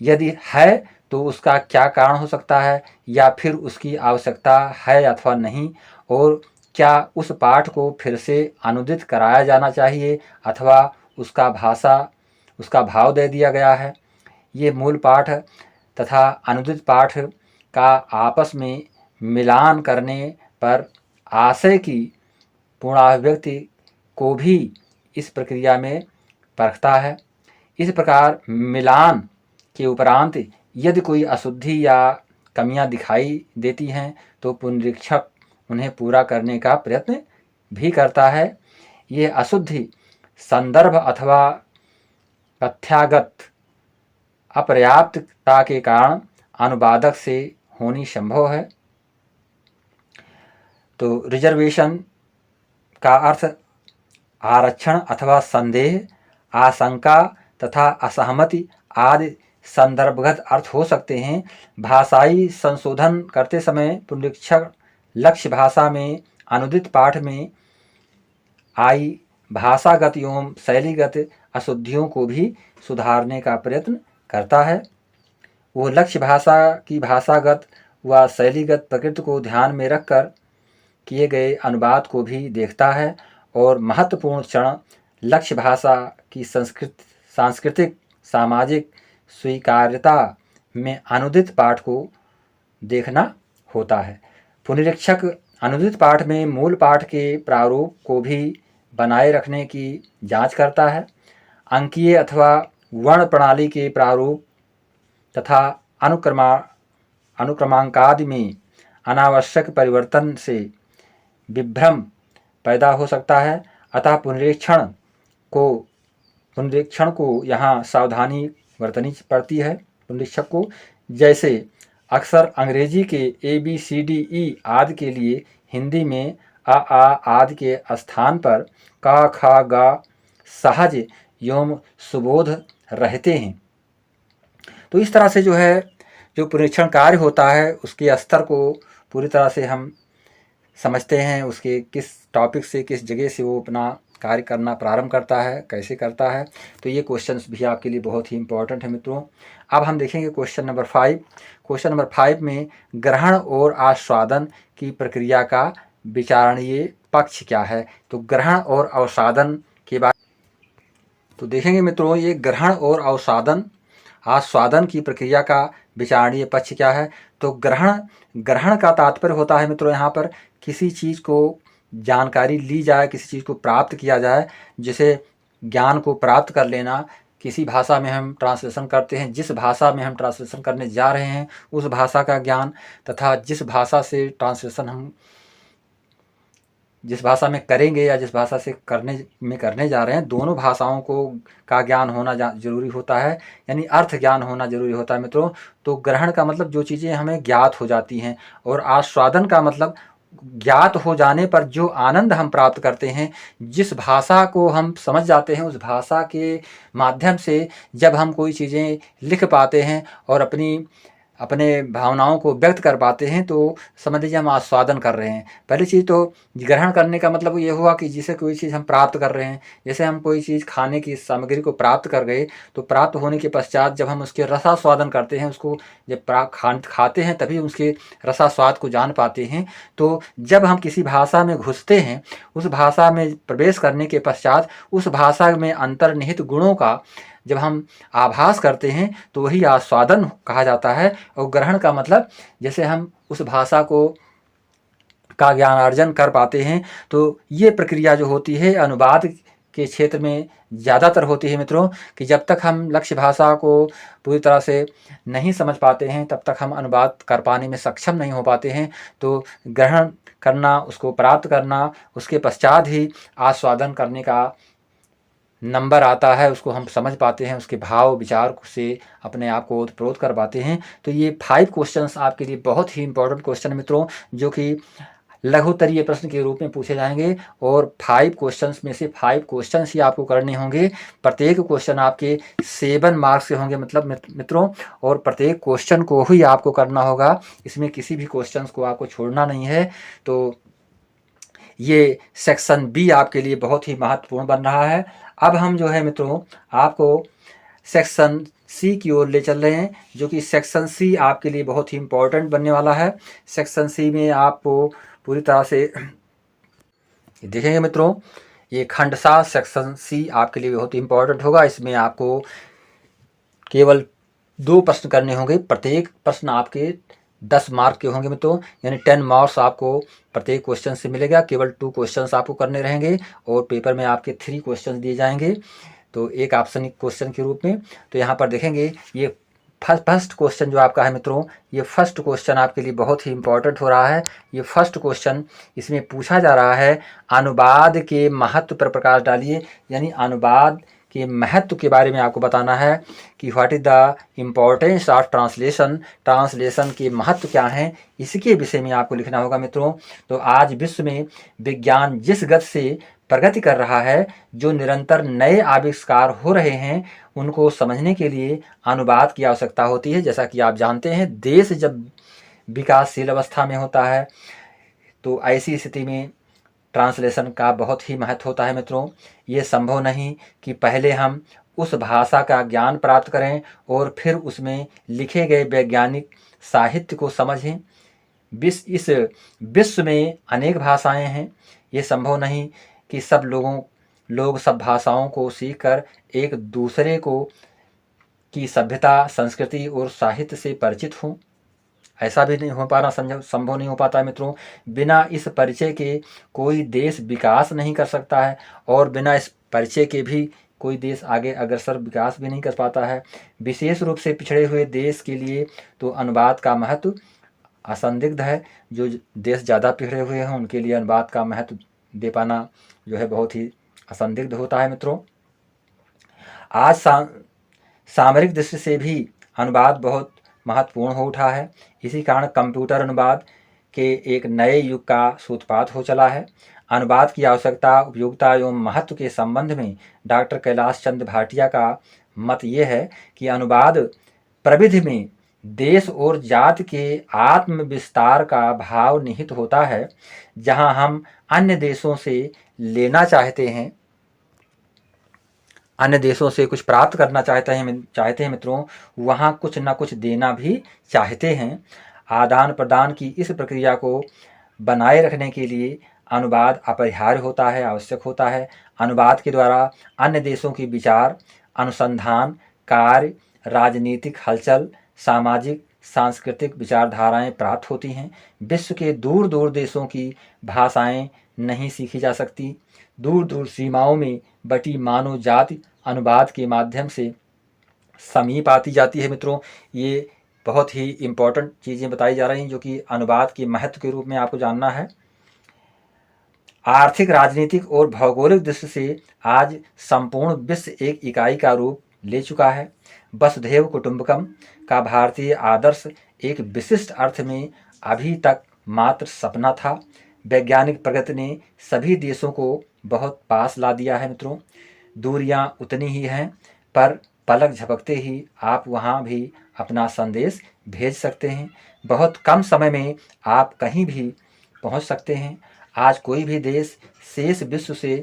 यदि है तो उसका क्या कारण हो सकता है, या फिर उसकी आवश्यकता है अथवा नहीं, और क्या उस पाठ को फिर से अनुदित कराया जाना चाहिए अथवा उसका भाव दे दिया गया है। ये मूल पाठ तथा अनुदित पाठ का आपस में मिलान करने पर आशय की पूर्णाभिव्यक्ति को भी इस प्रक्रिया में परखता है। इस प्रकार मिलान के उपरांत यदि कोई अशुद्धि या कमियां दिखाई देती हैं तो पुनरीक्षक उन्हें पूरा करने का प्रयत्न भी करता है। ये अशुद्धि संदर्भ अथवा तथ्यागत अपर्याप्तता के कारण अनुवादक से होनी संभव है। तो रिजर्वेशन का अर्थ आरक्षण अथवा संदेह, आशंका तथा असहमति आदि संदर्भगत अर्थ हो सकते हैं। भाषाई संशोधन करते समय पुनरीक्षक लक्ष्य भाषा में अनुदित पाठ में आई भाषागत एवं शैलीगत अशुद्धियों को भी सुधारने का प्रयत्न करता है। वो लक्ष्य भाषा की भाषागत व शैलीगत प्रकृति को ध्यान में रखकर किए गए अनुवाद को भी देखता है और महत्वपूर्ण क्षण लक्ष्य भाषा की सांस्कृतिक सामाजिक स्वीकार्यता में अनुदित पाठ को देखना होता है। पुनरीक्षक अनुदित पाठ में मूल पाठ के प्रारूप को भी बनाए रखने की जांच करता है। अंकीय अथवा वर्ण प्रणाली के प्रारूप तथा अनुक्रमांकादि में अनावश्यक परिवर्तन से विभ्रम पैदा हो सकता है। अतः पुनरीक्षण को यहाँ सावधानी बरतनी पड़ती है पुनरीक्षक को। जैसे अक्सर अंग्रेजी के ABCDE आदि के लिए हिंदी में आ आदि के स्थान पर का खा गा सहज एवं सुबोध रहते हैं। तो इस तरह से जो है जो पुनरीक्षण कार्य होता है उसके स्तर को पूरी तरह से हम समझते हैं, उसके किस टॉपिक से किस जगह से वो अपना कार्य करना प्रारंभ करता है, कैसे करता है। तो ये क्वेश्चंस भी आपके लिए बहुत ही इंपॉर्टेंट है मित्रों। अब हम देखेंगे क्वेश्चन नंबर 5। क्वेश्चन नंबर 5 में ग्रहण और आस्वादन की प्रक्रिया का विचारणीय पक्ष क्या है। तो ग्रहण और आस्वादन के बाद तो देखेंगे मित्रों, ये ग्रहण और आस्वादन की प्रक्रिया का विचारणीय पक्ष क्या है। तो ग्रहण का तात्पर्य होता है मित्रों यहाँ पर किसी चीज़ को जानकारी ली जाए, किसी चीज़ को प्राप्त किया जाए, जिसे ज्ञान को प्राप्त कर लेना। किसी भाषा में हम ट्रांसलेशन करते हैं, जिस भाषा में हम ट्रांसलेशन करने जा रहे हैं उस भाषा का ज्ञान, तथा जिस भाषा से ट्रांसलेशन हम जिस भाषा में करेंगे या जिस भाषा से करने जा रहे हैं, दोनों भाषाओं का ज्ञान होना जरूरी होता है, यानी अर्थ ज्ञान होना जरूरी होता है मित्रों। तो ग्रहण का मतलब जो चीज़ें हमें ज्ञात हो जाती हैं, और आस्वादन का मतलब ज्ञात हो जाने पर जो आनंद हम प्राप्त करते हैं, जिस भाषा को हम समझ जाते हैं उस भाषा के माध्यम से जब हम कोई चीज़ें लिख पाते हैं और अपने भावनाओं को व्यक्त कर पाते हैं, तो समझ लीजिए हम आस्वादन कर रहे हैं। पहली चीज़ तो ग्रहण करने का मतलब ये हुआ कि जिसे कोई चीज़ हम प्राप्त कर रहे हैं, जैसे हम कोई चीज़ खाने की सामग्री को प्राप्त कर गए, तो प्राप्त होने के पश्चात जब हम उसके रसास्वादन करते हैं, उसको जब खाते हैं तभी उसके रसास्वाद को जान पाते हैं। तो जब हम किसी भाषा में घुसते हैं, उस भाषा में प्रवेश करने के पश्चात उस भाषा में अंतर्निहित गुणों का जब हम आभास करते हैं तो वही आस्वादन कहा जाता है। और ग्रहण का मतलब जैसे हम उस भाषा का ज्ञानार्जन कर पाते हैं। तो ये प्रक्रिया जो होती है अनुवाद के क्षेत्र में ज़्यादातर होती है मित्रों, कि जब तक हम लक्ष्य भाषा को पूरी तरह से नहीं समझ पाते हैं तब तक हम अनुवाद कर पाने में सक्षम नहीं हो पाते हैं। तो ग्रहण करना, उसको प्राप्त करना, उसके पश्चात ही आस्वादन करने का नंबर आता है, उसको हम समझ पाते हैं, उसके भाव विचार से अपने आप को ओतप्रोत कर पाते हैं। तो ये 5 क्वेश्चंस आपके लिए बहुत ही इंपॉर्टेंट क्वेश्चन मित्रों, जो कि लघुत्तरीय प्रश्न के रूप में पूछे जाएंगे। और 5 क्वेश्चंस में से 5 क्वेश्चंस ही आपको करने होंगे। प्रत्येक क्वेश्चन आपके 7 मार्क्स के होंगे मतलब मित्रों, और प्रत्येक क्वेश्चन को ही आपको करना होगा, इसमें किसी भी क्वेश्चन को आपको छोड़ना नहीं है। तो ये सेक्शन बी आपके लिए बहुत ही महत्वपूर्ण बन रहा है। अब हम जो है मित्रों आपको सेक्शन सी की ओर ले चल रहे हैं, जो कि सेक्शन सी आपके लिए बहुत ही इम्पोर्टेंट बनने वाला है। सेक्शन सी में आपको पूरी तरह से देखेंगे मित्रों, ये खंड 7 सेक्शन सी आपके लिए बहुत ही इम्पोर्टेंट होगा। इसमें आपको केवल 2 प्रश्न करने होंगे, प्रत्येक प्रश्न आपके 10 मार्क के होंगे मित्रों, यानी 10 मार्क्स आपको प्रत्येक क्वेश्चन से मिलेगा। केवल 2 क्वेश्चंस आपको करने रहेंगे और पेपर में आपके 3 क्वेश्चंस दिए जाएंगे, तो एक ऑप्शन क्वेश्चन के रूप में। तो यहाँ पर देखेंगे ये फर्स्ट क्वेश्चन जो आपका है मित्रों, ये फर्स्ट क्वेश्चन आपके लिए बहुत ही इंपॉर्टेंट हो रहा है। ये फर्स्ट क्वेश्चन, इसमें पूछा जा रहा है अनुवाद के महत्व पर प्रकाश डालिए, यानी अनुवाद के महत्व के बारे में आपको बताना है कि what is the importance of translation, translation के महत्व क्या हैं, इसके विषय में आपको लिखना होगा मित्रों। तो आज विश्व में विज्ञान जिस गति से प्रगति कर रहा है, जो निरंतर नए आविष्कार हो रहे हैं, उनको समझने के लिए अनुवाद की आवश्यकता होती है। जैसा कि आप जानते हैं, देश जब विकासशील अवस्था में होता है तो ऐसी स्थिति में ट्रांसलेशन का बहुत ही महत्व होता है मित्रों। ये संभव नहीं कि पहले हम उस भाषा का ज्ञान प्राप्त करें और फिर उसमें लिखे गए वैज्ञानिक साहित्य को समझें। इस विश्व में अनेक भाषाएं हैं, ये संभव नहीं कि सब लोग सब भाषाओं को सीखकर एक दूसरे को की सभ्यता, संस्कृति और साहित्य से परिचित हों। ऐसा भी नहीं हो पाना संभव नहीं हो पाता है मित्रों। बिना इस परिचय के कोई देश विकास नहीं कर सकता है और बिना इस परिचय के भी कोई देश आगे अग्रसर विकास भी नहीं कर पाता है। विशेष रूप से पिछड़े हुए देश के लिए तो अनुवाद का महत्व असंदिग्ध है। जो देश ज़्यादा पिछड़े हुए हैं उनके लिए अनुवाद का महत्व दे पाना जो है बहुत ही असंदिग्ध होता है मित्रों। आज सामरिक दृष्टि से भी अनुवाद बहुत महत्वपूर्ण हो उठा है। इसी कारण कंप्यूटर अनुवाद के एक नए युग का सूत्रपात हो चला है। अनुवाद की आवश्यकता, उपयोगिता एवं महत्व के संबंध में डॉक्टर कैलाश चंद्र भाटिया का मत ये है कि अनुवाद प्रविधि में देश और जाति के आत्म विस्तार का भाव निहित होता है। जहां हम अन्य देशों से लेना चाहते हैं, अन्य देशों से कुछ प्राप्त करना चाहते हैं मित्रों, वहाँ कुछ ना कुछ देना भी चाहते हैं। आदान प्रदान की इस प्रक्रिया को बनाए रखने के लिए अनुवाद अपरिहार्य होता है, आवश्यक होता है। अनुवाद के द्वारा अन्य देशों की विचार, अनुसंधान, कार्य, राजनीतिक हलचल, सामाजिक सांस्कृतिक विचारधाराएं प्राप्त होती हैं। विश्व के दूर दूर देशों की भाषाएं नहीं सीखी जा सकती। दूर दूर सीमाओं में बटी मानव जाति अनुवाद के माध्यम से समीप आती जाती है मित्रों। ये बहुत ही इम्पोर्टेंट चीज़ें बताई जा रही हैं जो कि अनुवाद के महत्व के रूप में आपको जानना है। आर्थिक, राजनीतिक और भौगोलिक दृष्टि से आज संपूर्ण विश्व एक इकाई का रूप ले चुका है। वसुधैव कुटुंबकम का भारतीय आदर्श एक विशिष्ट अर्थ में अभी तक मात्र सपना था। वैज्ञानिक प्रगति ने सभी देशों को बहुत पास ला दिया है मित्रों। दूरियां उतनी ही हैं, पर पलक झपकते ही आप वहां भी अपना संदेश भेज सकते हैं। बहुत कम समय में आप कहीं भी पहुंच सकते हैं। आज कोई भी देश शेष विश्व से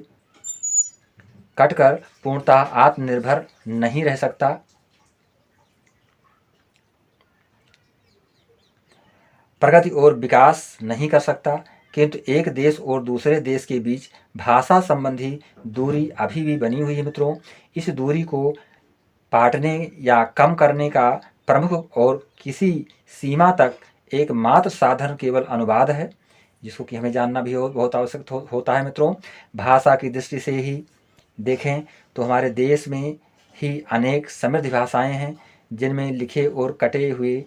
कटकर पूर्णतः आत्मनिर्भर नहीं रह सकता। प्रगति और विकास नहीं कर सकता, किंतु एक देश और दूसरे देश के बीच भाषा संबंधी दूरी अभी भी बनी हुई है मित्रों। इस दूरी को पाटने या कम करने का प्रमुख और किसी सीमा तक एकमात्र साधन केवल अनुवाद है, जिसको कि हमें जानना भी बहुत आवश्यक होता है मित्रों। भाषा की दृष्टि से ही देखें तो हमारे देश में ही अनेक समृद्ध भाषाएं हैं जिनमें लिखे और कटे हुए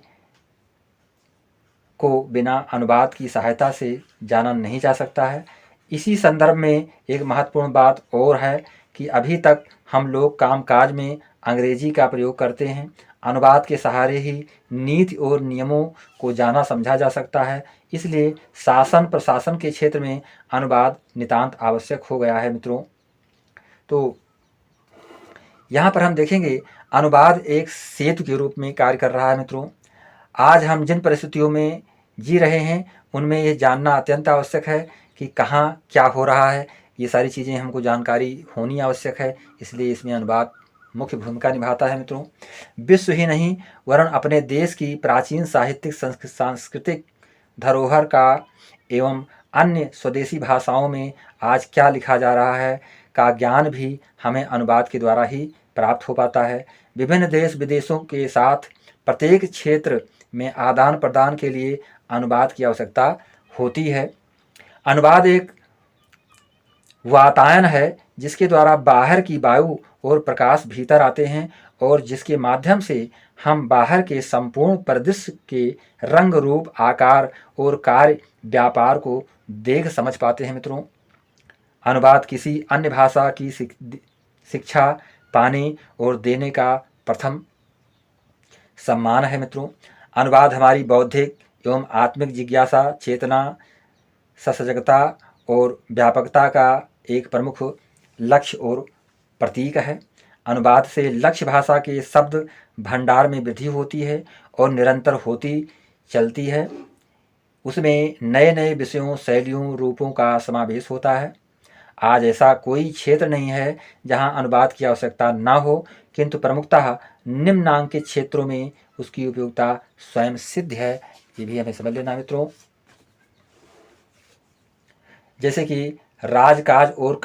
को बिना अनुवाद की सहायता से जाना नहीं जा सकता है। इसी संदर्भ में एक महत्वपूर्ण बात और है कि अभी तक हम लोग कामकाज में अंग्रेजी का प्रयोग करते हैं। अनुवाद के सहारे ही नीति और नियमों को जाना समझा जा सकता है। इसलिए शासन प्रशासन के क्षेत्र में अनुवाद नितांत आवश्यक हो गया है मित्रों। तो यहाँ पर हम देखेंगे अनुवाद एक सेतु के रूप में कार्य कर रहा है मित्रों। आज हम जिन परिस्थितियों में जी रहे हैं उनमें ये जानना अत्यंत आवश्यक है कि कहाँ क्या हो रहा है। ये सारी चीज़ें हमको जानकारी होनी आवश्यक है, इसलिए इसमें अनुवाद मुख्य भूमिका निभाता है मित्रों। विश्व ही नहीं वरन अपने देश की प्राचीन साहित्यिक सांस्कृतिक धरोहर का एवं अन्य स्वदेशी भाषाओं में आज क्या लिखा जा रहा है का ज्ञान भी हमें अनुवाद के द्वारा ही प्राप्त हो पाता है। विभिन्न देश विदेशों के साथ प्रत्येक क्षेत्र में आदान प्रदान के लिए अनुवाद की आवश्यकता होती है। अनुवाद एक वातायन है जिसके द्वारा बाहर की वायु और प्रकाश भीतर आते हैं और जिसके माध्यम से हम बाहर के संपूर्ण परिदृश्य के रंग, रूप, आकार और कार्य व्यापार को देख समझ पाते हैं। मित्रों, अनुवाद किसी अन्य भाषा की शिक्षा पाने और देने का प्रथम सम्मान है। मित्रों, अनुवाद हमारी बौद्धिक एवं आत्मिक जिज्ञासा, चेतना, सजगता और व्यापकता का एक प्रमुख लक्ष्य और प्रतीक है। अनुवाद से लक्ष्य भाषा के शब्द भंडार में वृद्धि होती है और निरंतर होती चलती है। उसमें नए नए विषयों, शैलियों, रूपों का समावेश होता है। आज ऐसा कोई क्षेत्र नहीं है जहां अनुवाद की आवश्यकता न हो, किंतु प्रमुखतः निम्नांक के क्षेत्रों में उसकी उपयोगिता स्वयं सिद्ध है। ये भी हमें समझ लेना मित्रों। जैसे कि राजकाज और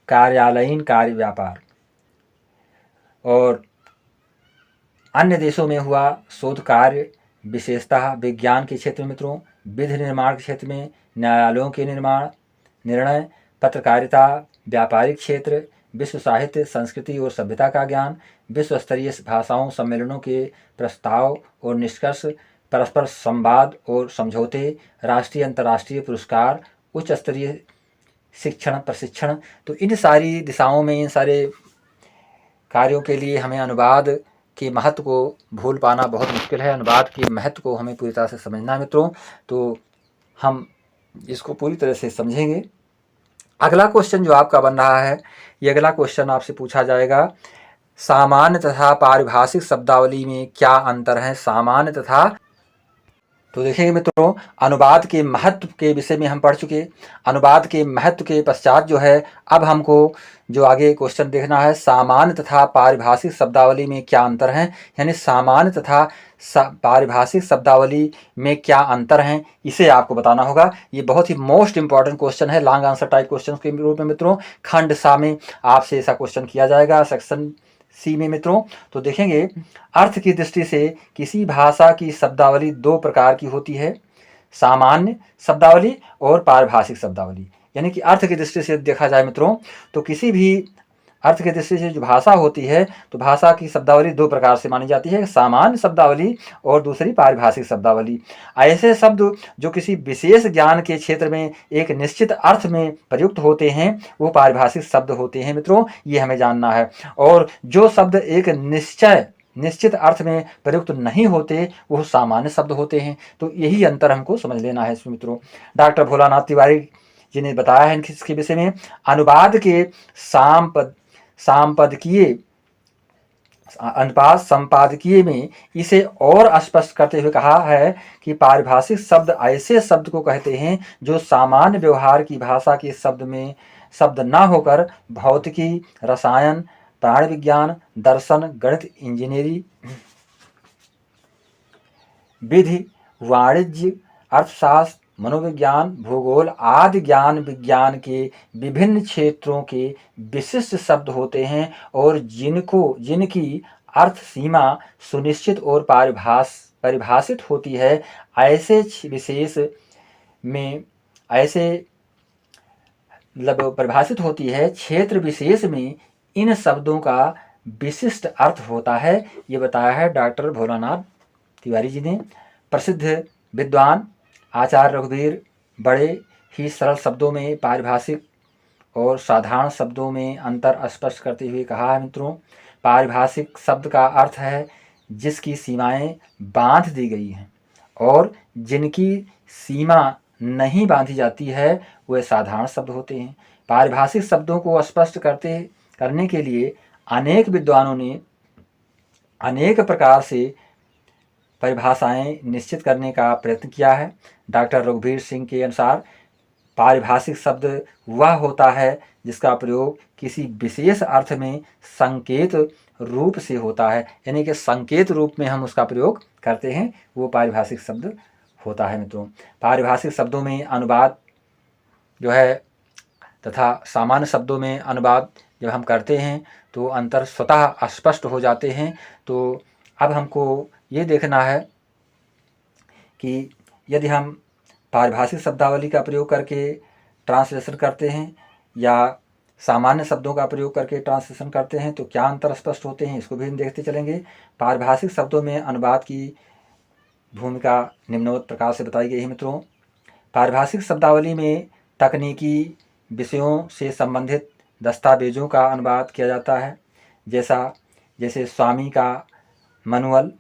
कार्यालयीन कार्य व्यापार और अन्य देशों में हुआ शोध कार्य, विशेषतः विज्ञान के क्षेत्र में मित्रों, विधि निर्माण के क्षेत्र में न्यायालयों के निर्णय, पत्रकारिता, व्यापारिक क्षेत्र, विश्व साहित्य, संस्कृति और सभ्यता का ज्ञान, विश्व स्तरीय भाषाओं सम्मेलनों के प्रस्ताव और निष्कर्ष, परस्पर संवाद और समझौते, राष्ट्रीय अंतर्राष्ट्रीय पुरस्कार, उच्च स्तरीय शिक्षण प्रशिक्षण। तो इन सारी दिशाओं में, इन सारे कार्यों के लिए हमें अनुवाद के महत्व को भूल पाना बहुत मुश्किल है। अनुवाद के महत्व को हमें पूरी तरह से समझना है मित्रों, तो हम इसको पूरी तरह से समझेंगे। अगला क्वेश्चन जो आपका बन रहा है, ये अगला क्वेश्चन आपसे पूछा जाएगा, सामान्य तथा पारिभाषिक शब्दावली में क्या अंतर है? सामान्य तथा, तो देखेंगे मित्रों, अनुवाद के महत्व के विषय में हम पढ़ चुके। अनुवाद के महत्व के पश्चात जो है, अब हमको जो आगे क्वेश्चन देखना है, सामान्य तथा पारिभाषिक शब्दावली में क्या अंतर है, यानी सामान्य तथा पारिभाषिक शब्दावली में क्या अंतर है, इसे आपको बताना होगा। ये बहुत ही मोस्ट इंपॉर्टेंट क्वेश्चन है, लॉन्ग आंसर टाइप क्वेश्चन के रूप में मित्रों। खंड सा में आपसे ऐसा क्वेश्चन किया जाएगा, सेक्शन सी में मित्रों। तो देखेंगे, अर्थ की दृष्टि से किसी भाषा की शब्दावली दो प्रकार की होती है, सामान्य शब्दावली और पारिभाषिक शब्दावली। यानी कि अर्थ की दृष्टि से देखा जाए मित्रों, तो किसी भी अर्थ की दृष्टि से जो भाषा होती है, तो भाषा की शब्दावली दो प्रकार से मानी जाती है, सामान्य शब्दावली और दूसरी पारिभाषिक शब्दावली। ऐसे शब्द जो किसी विशेष ज्ञान के क्षेत्र में एक निश्चित अर्थ में प्रयुक्त होते हैं, वो पारिभाषिक शब्द होते हैं मित्रों, ये हमें जानना है। और जो शब्द एक निश्चित अर्थ में प्रयुक्त नहीं होते, वो सामान्य शब्द होते हैं। तो यही अंतर हमको समझ लेना है इसमें मित्रों। डॉक्टर भोलानाथ तिवारी जी ने बताया है इसके विषय में। अनुवाद के अनुपात संपादकीय में इसे और स्पष्ट करते हुए कहा है कि पारिभाषिक शब्द ऐसे शब्द को कहते हैं जो सामान्य व्यवहार की भाषा के शब्द न होकर भौतिकी, रसायन, प्राण विज्ञान, दर्शन, गणित, इंजीनियरिंग, विधि, वाणिज्य, अर्थशास्त्र, मनोविज्ञान, भूगोल आदि ज्ञान विज्ञान के विभिन्न क्षेत्रों के विशिष्ट शब्द होते हैं और जिनकी अर्थ सीमा सुनिश्चित और परिभाषित होती है। ऐसे विशेष में परिभाषित होती है, क्षेत्र विशेष में इन शब्दों का विशिष्ट अर्थ होता है। ये बताया है डॉक्टर भोलानाथ तिवारी जी ने। प्रसिद्ध विद्वान आचार्य रघुवीर बड़े ही सरल शब्दों में पारिभाषिक और साधारण शब्दों में अंतर स्पष्ट करते हुए कहा है मित्रों, पारिभाषिक शब्द का अर्थ है जिसकी सीमाएं बांध दी गई हैं, और जिनकी सीमा नहीं बांधी जाती है वे साधारण शब्द होते हैं। पारिभाषिक शब्दों को स्पष्ट करने के लिए अनेक विद्वानों ने अनेक प्रकार से परिभाषाएं निश्चित करने का प्रयत्न किया है। डॉक्टर रघुवीर सिंह के अनुसार पारिभाषिक शब्द वह होता है जिसका प्रयोग किसी विशेष अर्थ में संकेत रूप से होता है, यानी कि संकेत रूप में हम उसका प्रयोग करते हैं, वो पारिभाषिक शब्द होता है मित्रों। पारिभाषिक शब्दों में अनुवाद जो है तथा सामान्य शब्दों में अनुवाद जब हम करते हैं तो अंतर स्वतः स्पष्ट हो जाते हैं। तो अब हमको ये देखना है कि यदि हम पारिभाषिक शब्दावली का प्रयोग करके ट्रांसलेशन करते हैं या सामान्य शब्दों का प्रयोग करके ट्रांसलेशन करते हैं तो क्या अंतर स्पष्ट होते हैं, इसको भी हम देखते चलेंगे। पारिभाषिक शब्दों में अनुवाद की भूमिका निम्नवत प्रकार से बताई गई है मित्रों। पारिभाषिक शब्दावली में तकनीकी विषयों से संबंधित दस्तावेजों का अनुवाद किया जाता है, जैसे स्वामी का मैनुअल,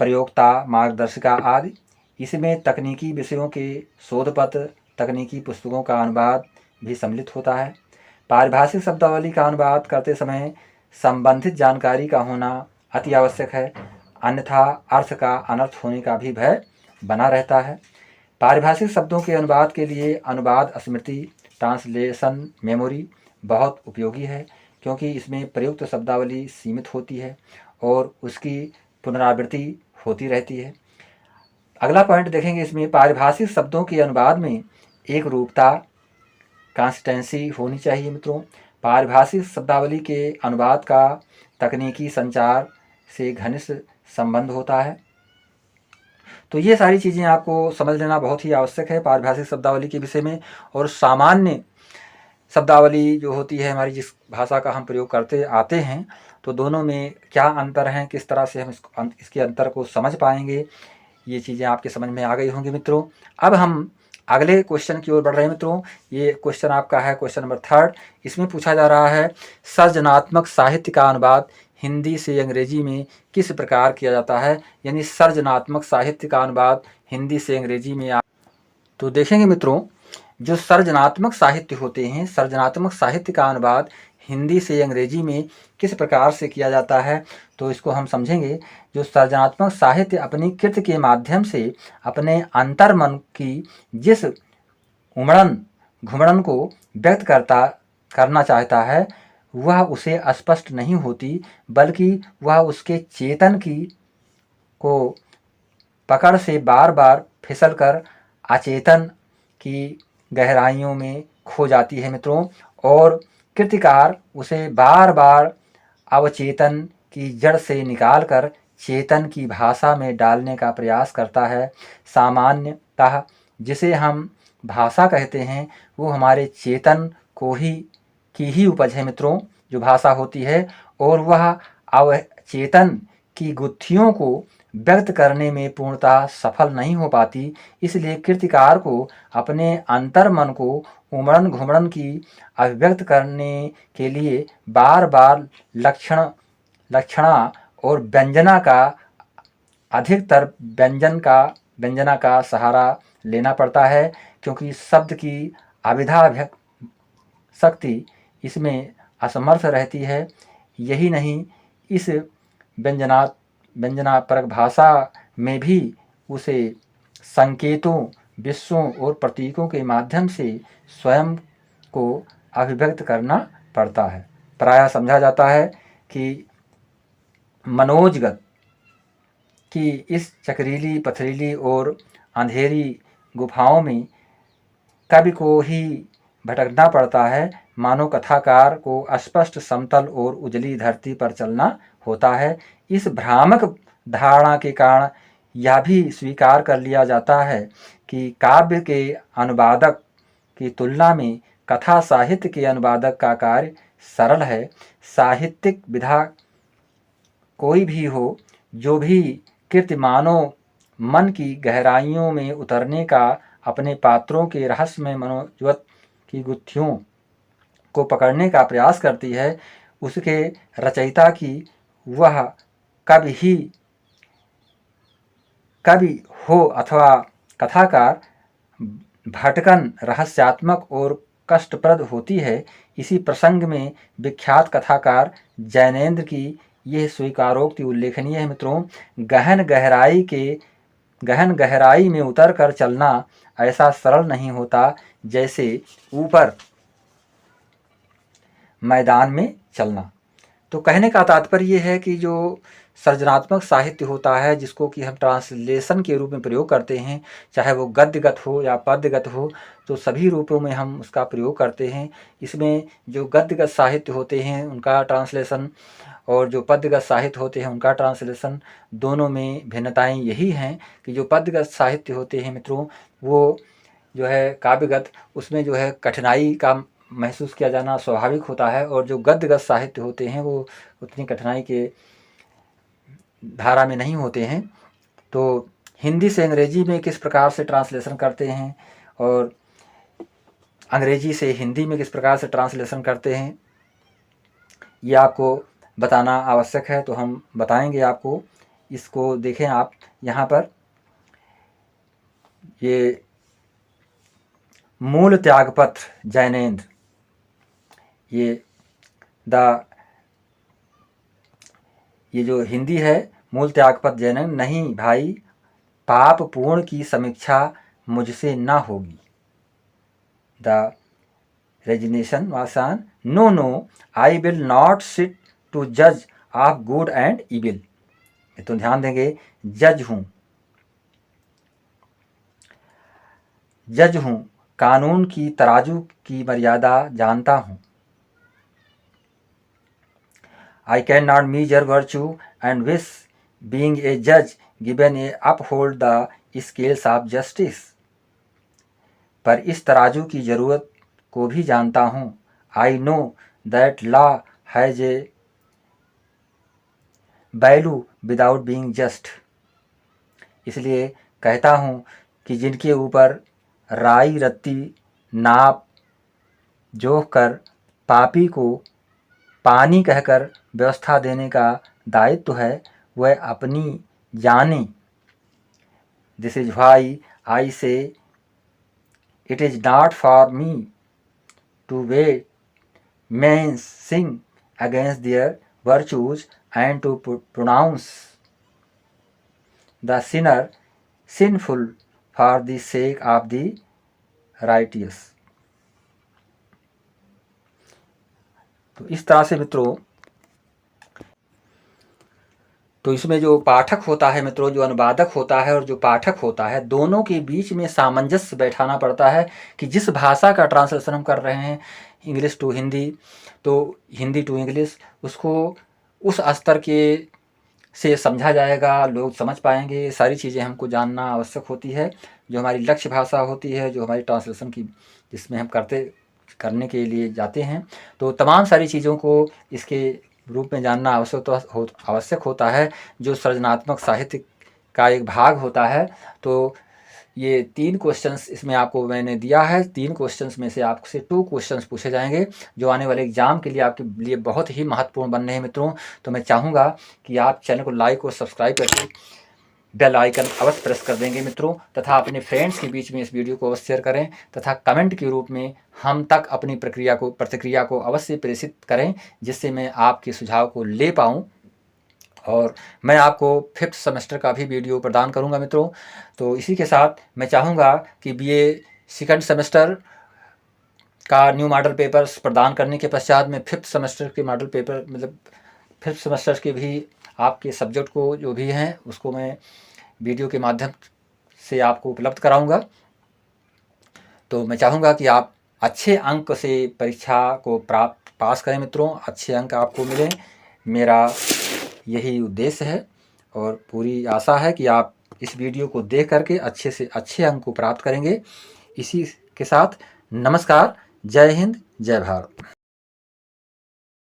प्रयोक्ता मार्गदर्शिका आदि। इसमें तकनीकी विषयों के शोध पत्र, तकनीकी पुस्तकों का अनुवाद भी सम्मिलित होता है। पारिभाषिक शब्दावली का अनुवाद करते समय संबंधित जानकारी का होना अति आवश्यक है, अन्यथा अर्थ का अनर्थ होने का भी भय बना रहता है। पारिभाषिक शब्दों के अनुवाद के लिए अनुवाद स्मृति, ट्रांसलेशन मेमोरी बहुत उपयोगी है, क्योंकि इसमें प्रयुक्त शब्दावली सीमित होती है और उसकी पुनरावृत्ति होती रहती है। अगला पॉइंट देखेंगे, इसमें पारिभाषिक शब्दों के अनुवाद में एक रूपता, कंसिस्टेंसी होनी चाहिए मित्रों। पारिभाषिक शब्दावली के अनुवाद का तकनीकी संचार से घनिष्ठ संबंध होता है। तो ये सारी चीज़ें आपको समझ लेना बहुत ही आवश्यक है पारिभाषिक शब्दावली के विषय में। और सामान्य शब्दावली जो होती है हमारी, जिस भाषा का हम प्रयोग करते आते हैं, तो दोनों में क्या अंतर हैं, किस तरह से हम इसके अंतर को समझ पाएंगे, ये चीज़ें आपके समझ में आ गई होंगी मित्रों। अब हम अगले क्वेश्चन की ओर बढ़ रहे हैं मित्रों। ये क्वेश्चन आपका है क्वेश्चन नंबर 3। इसमें पूछा जा रहा है, सर्जनात्मक साहित्य का अनुवाद हिंदी से अंग्रेजी में किस प्रकार किया जाता है। यानी सर्जनात्मक साहित्य का अनुवाद हिंदी से अंग्रेजी में। तो देखेंगे मित्रों, जो सर्जनात्मक साहित्य होते हैं, सर्जनात्मक साहित्य का अनुवाद हिंदी से अंग्रेजी में किस प्रकार से किया जाता है, तो इसको हम समझेंगे। जो सर्जनात्मक साहित्य अपनी कृति के माध्यम से अपने अंतर्मन की जिस उमड़न घुमड़न को व्यक्त करना चाहता है, वह उसे स्पष्ट नहीं होती, बल्कि वह उसके चेतन की को पकड़ से बार बार फिसलकर अचेतन की गहराइयों में खो जाती है मित्रों। और कृतिकार उसे बार बार अवचेतन की जड़ से निकालकर चेतन की भाषा में डालने का प्रयास करता है। सामान्यतः जिसे हम भाषा कहते हैं, वो हमारे चेतन की ही उपज है मित्रों, जो भाषा होती है। और वह अवचेतन की गुत्थियों को व्यक्त करने में पूर्णतः सफल नहीं हो पाती। इसलिए कृतिकार को अपने अंतर्मन को उमड़न घुमड़न की अभिव्यक्त करने के लिए बार बार लक्षणा और व्यंजना का, अधिकतर व्यंजना का सहारा लेना पड़ता है, क्योंकि शब्द की अभिधा शक्ति इसमें असमर्थ रहती है। यही नहीं, इस व्यंजनापरक भाषा में भी उसे संकेतों, विश्वों और प्रतीकों के माध्यम से स्वयं को अभिव्यक्त करना पड़ता है। प्रायः समझा जाता है कि मनोजगत की इस चक्रीली, पथरीली और अंधेरी गुफाओं में कवि को ही भटकना पड़ता है, मानो कथाकार को अस्पष्ट समतल और उजली धरती पर चलना होता है। इस भ्रामक धारणा के कारण यह भी स्वीकार कर लिया जाता है कि काव्य के अनुवादक की तुलना में कथा साहित्य के अनुवादक का कार्य सरल है। साहित्यिक विधा कोई भी हो, जो भी कृति मानव मन की गहराइयों में उतरने का, अपने पात्रों के रहस्यमय मनोजगत की गुत्थियों को पकड़ने का प्रयास करती है, उसके रचयिता की वह कवि हो अथवा कथाकार भटकन रहस्यात्मक और कष्टप्रद होती है। इसी प्रसंग में विख्यात कथाकार जैनेन्द्र की यह स्वीकारोक्ति उल्लेखनीय है मित्रों। गहन गहराई में उतर कर चलना ऐसा सरल नहीं होता जैसे ऊपर मैदान में चलना। तो कहने का तात्पर्य यह है कि जो सृजनात्मक साहित्य होता है जिसको कि हम ट्रांसलेशन के रूप में प्रयोग करते हैं, चाहे वो गद्यगत हो या पद्यगत हो, तो सभी रूपों में हम उसका प्रयोग करते हैं। इसमें जो गद्यगत साहित्य होते हैं उनका ट्रांसलेशन और जो पद्यगत साहित्य होते हैं उनका ट्रांसलेशन, दोनों में भिन्नताएं यही हैं कि जो पद्यगत साहित्य होते हैं मित्रों, वो जो है काव्यगत, उसमें जो है कठिनाई का महसूस किया जाना स्वाभाविक होता है, और जो गद्यगत साहित्य होते हैं वो उतनी कठिनाई के धारा में नहीं होते हैं। तो हिंदी से अंग्रेजी में किस प्रकार से ट्रांसलेशन करते हैं और अंग्रेजी से हिंदी में किस प्रकार से ट्रांसलेशन करते हैं, ये आपको बताना आवश्यक है, तो हम बताएंगे आपको। इसको देखें आप यहाँ पर, ये मूल त्यागपत्र जैनेन्द्र, ये जो हिंदी है मूल त्यागपत्र जैनेन्द्र, नहीं भाई पाप पूर्ण की समीक्षा मुझसे ना होगी। द रेजिग्नेशन वासान, no no I will not sit to जज ऑफ गुड एंड इविल। तो ध्यान देंगे, जज हूँ, कानून की तराजू की मर्यादा जानता हूँ। I cannot measure virtue and wish, being a judge given a uphold the scales of justice। पर इस तराजू की जरूरत को भी जानता हूँ। I know that law has a value without being just। इसलिए कहता हूँ कि जिनके ऊपर राई रत्ती नाप जोख कर पापी को पानी कहकर व्यवस्था देने का दायित्व है, वह अपनी जाने। This is why I say it is not for me to weigh men sin against their virtues and to pronounce the sinner sinful for the sake of the righteous. तो इस तरह से मित्रों, तो इसमें जो पाठक होता है मित्रों, जो अनुवादक होता है और जो पाठक होता है, दोनों के बीच में सामंजस्य बैठाना पड़ता है कि जिस भाषा का ट्रांसलेशन हम कर रहे हैं, इंग्लिश टू हिंदी, तो हिंदी टू इंग्लिश, उसको उस स्तर के से समझा जाएगा, लोग समझ पाएंगे। सारी चीज़ें हमको जानना आवश्यक होती है। जो हमारी लक्ष्य भाषा होती है, जो हमारी ट्रांसलेशन की जिसमें हम करने के लिए जाते हैं, तो तमाम सारी चीज़ों को इसके रूप में जानना आवश्यक होता है, जो सृजनात्मक साहित्य का एक भाग होता है। तो ये 3 क्वेश्चंस इसमें आपको मैंने दिया है। 3 क्वेश्चंस में से आपसे 2 क्वेश्चंस पूछे जाएंगे जो आने वाले एग्जाम के लिए आपके लिए बहुत ही महत्वपूर्ण बन रहे हैं मित्रों। तो मैं चाहूँगा कि आप चैनल को लाइक और सब्सक्राइब करके बेल आइकन अवश्य प्रेस कर देंगे मित्रों, तथा अपने फ्रेंड्स के बीच में इस वीडियो को अवश्य शेयर करें, तथा कमेंट के रूप में हम तक अपनी प्रतिक्रिया को अवश्य प्रेषित करें, जिससे मैं आपके सुझाव को ले पाऊँ और मैं आपको 5th सेमेस्टर का भी वीडियो प्रदान करूंगा मित्रों। तो इसी के साथ मैं चाहूँगा कि BA 2nd सेमेस्टर का न्यू मॉडल पेपर्स प्रदान करने के पश्चात में 5th सेमेस्टर के मॉडल पेपर, मतलब 5th सेमेस्टर के भी आपके सब्जेक्ट को जो भी हैं उसको मैं वीडियो के माध्यम से आपको उपलब्ध कराऊंगा। तो मैं चाहूँगा कि आप अच्छे अंक से परीक्षा को पास करें मित्रों, अच्छे अंक आपको मिलें, मेरा यही उद्देश्य है। और पूरी आशा है कि आप इस वीडियो को देख करके अच्छे से अच्छे अंक को प्राप्त करेंगे। इसी के साथ नमस्कार, जय हिंद, जय भारत।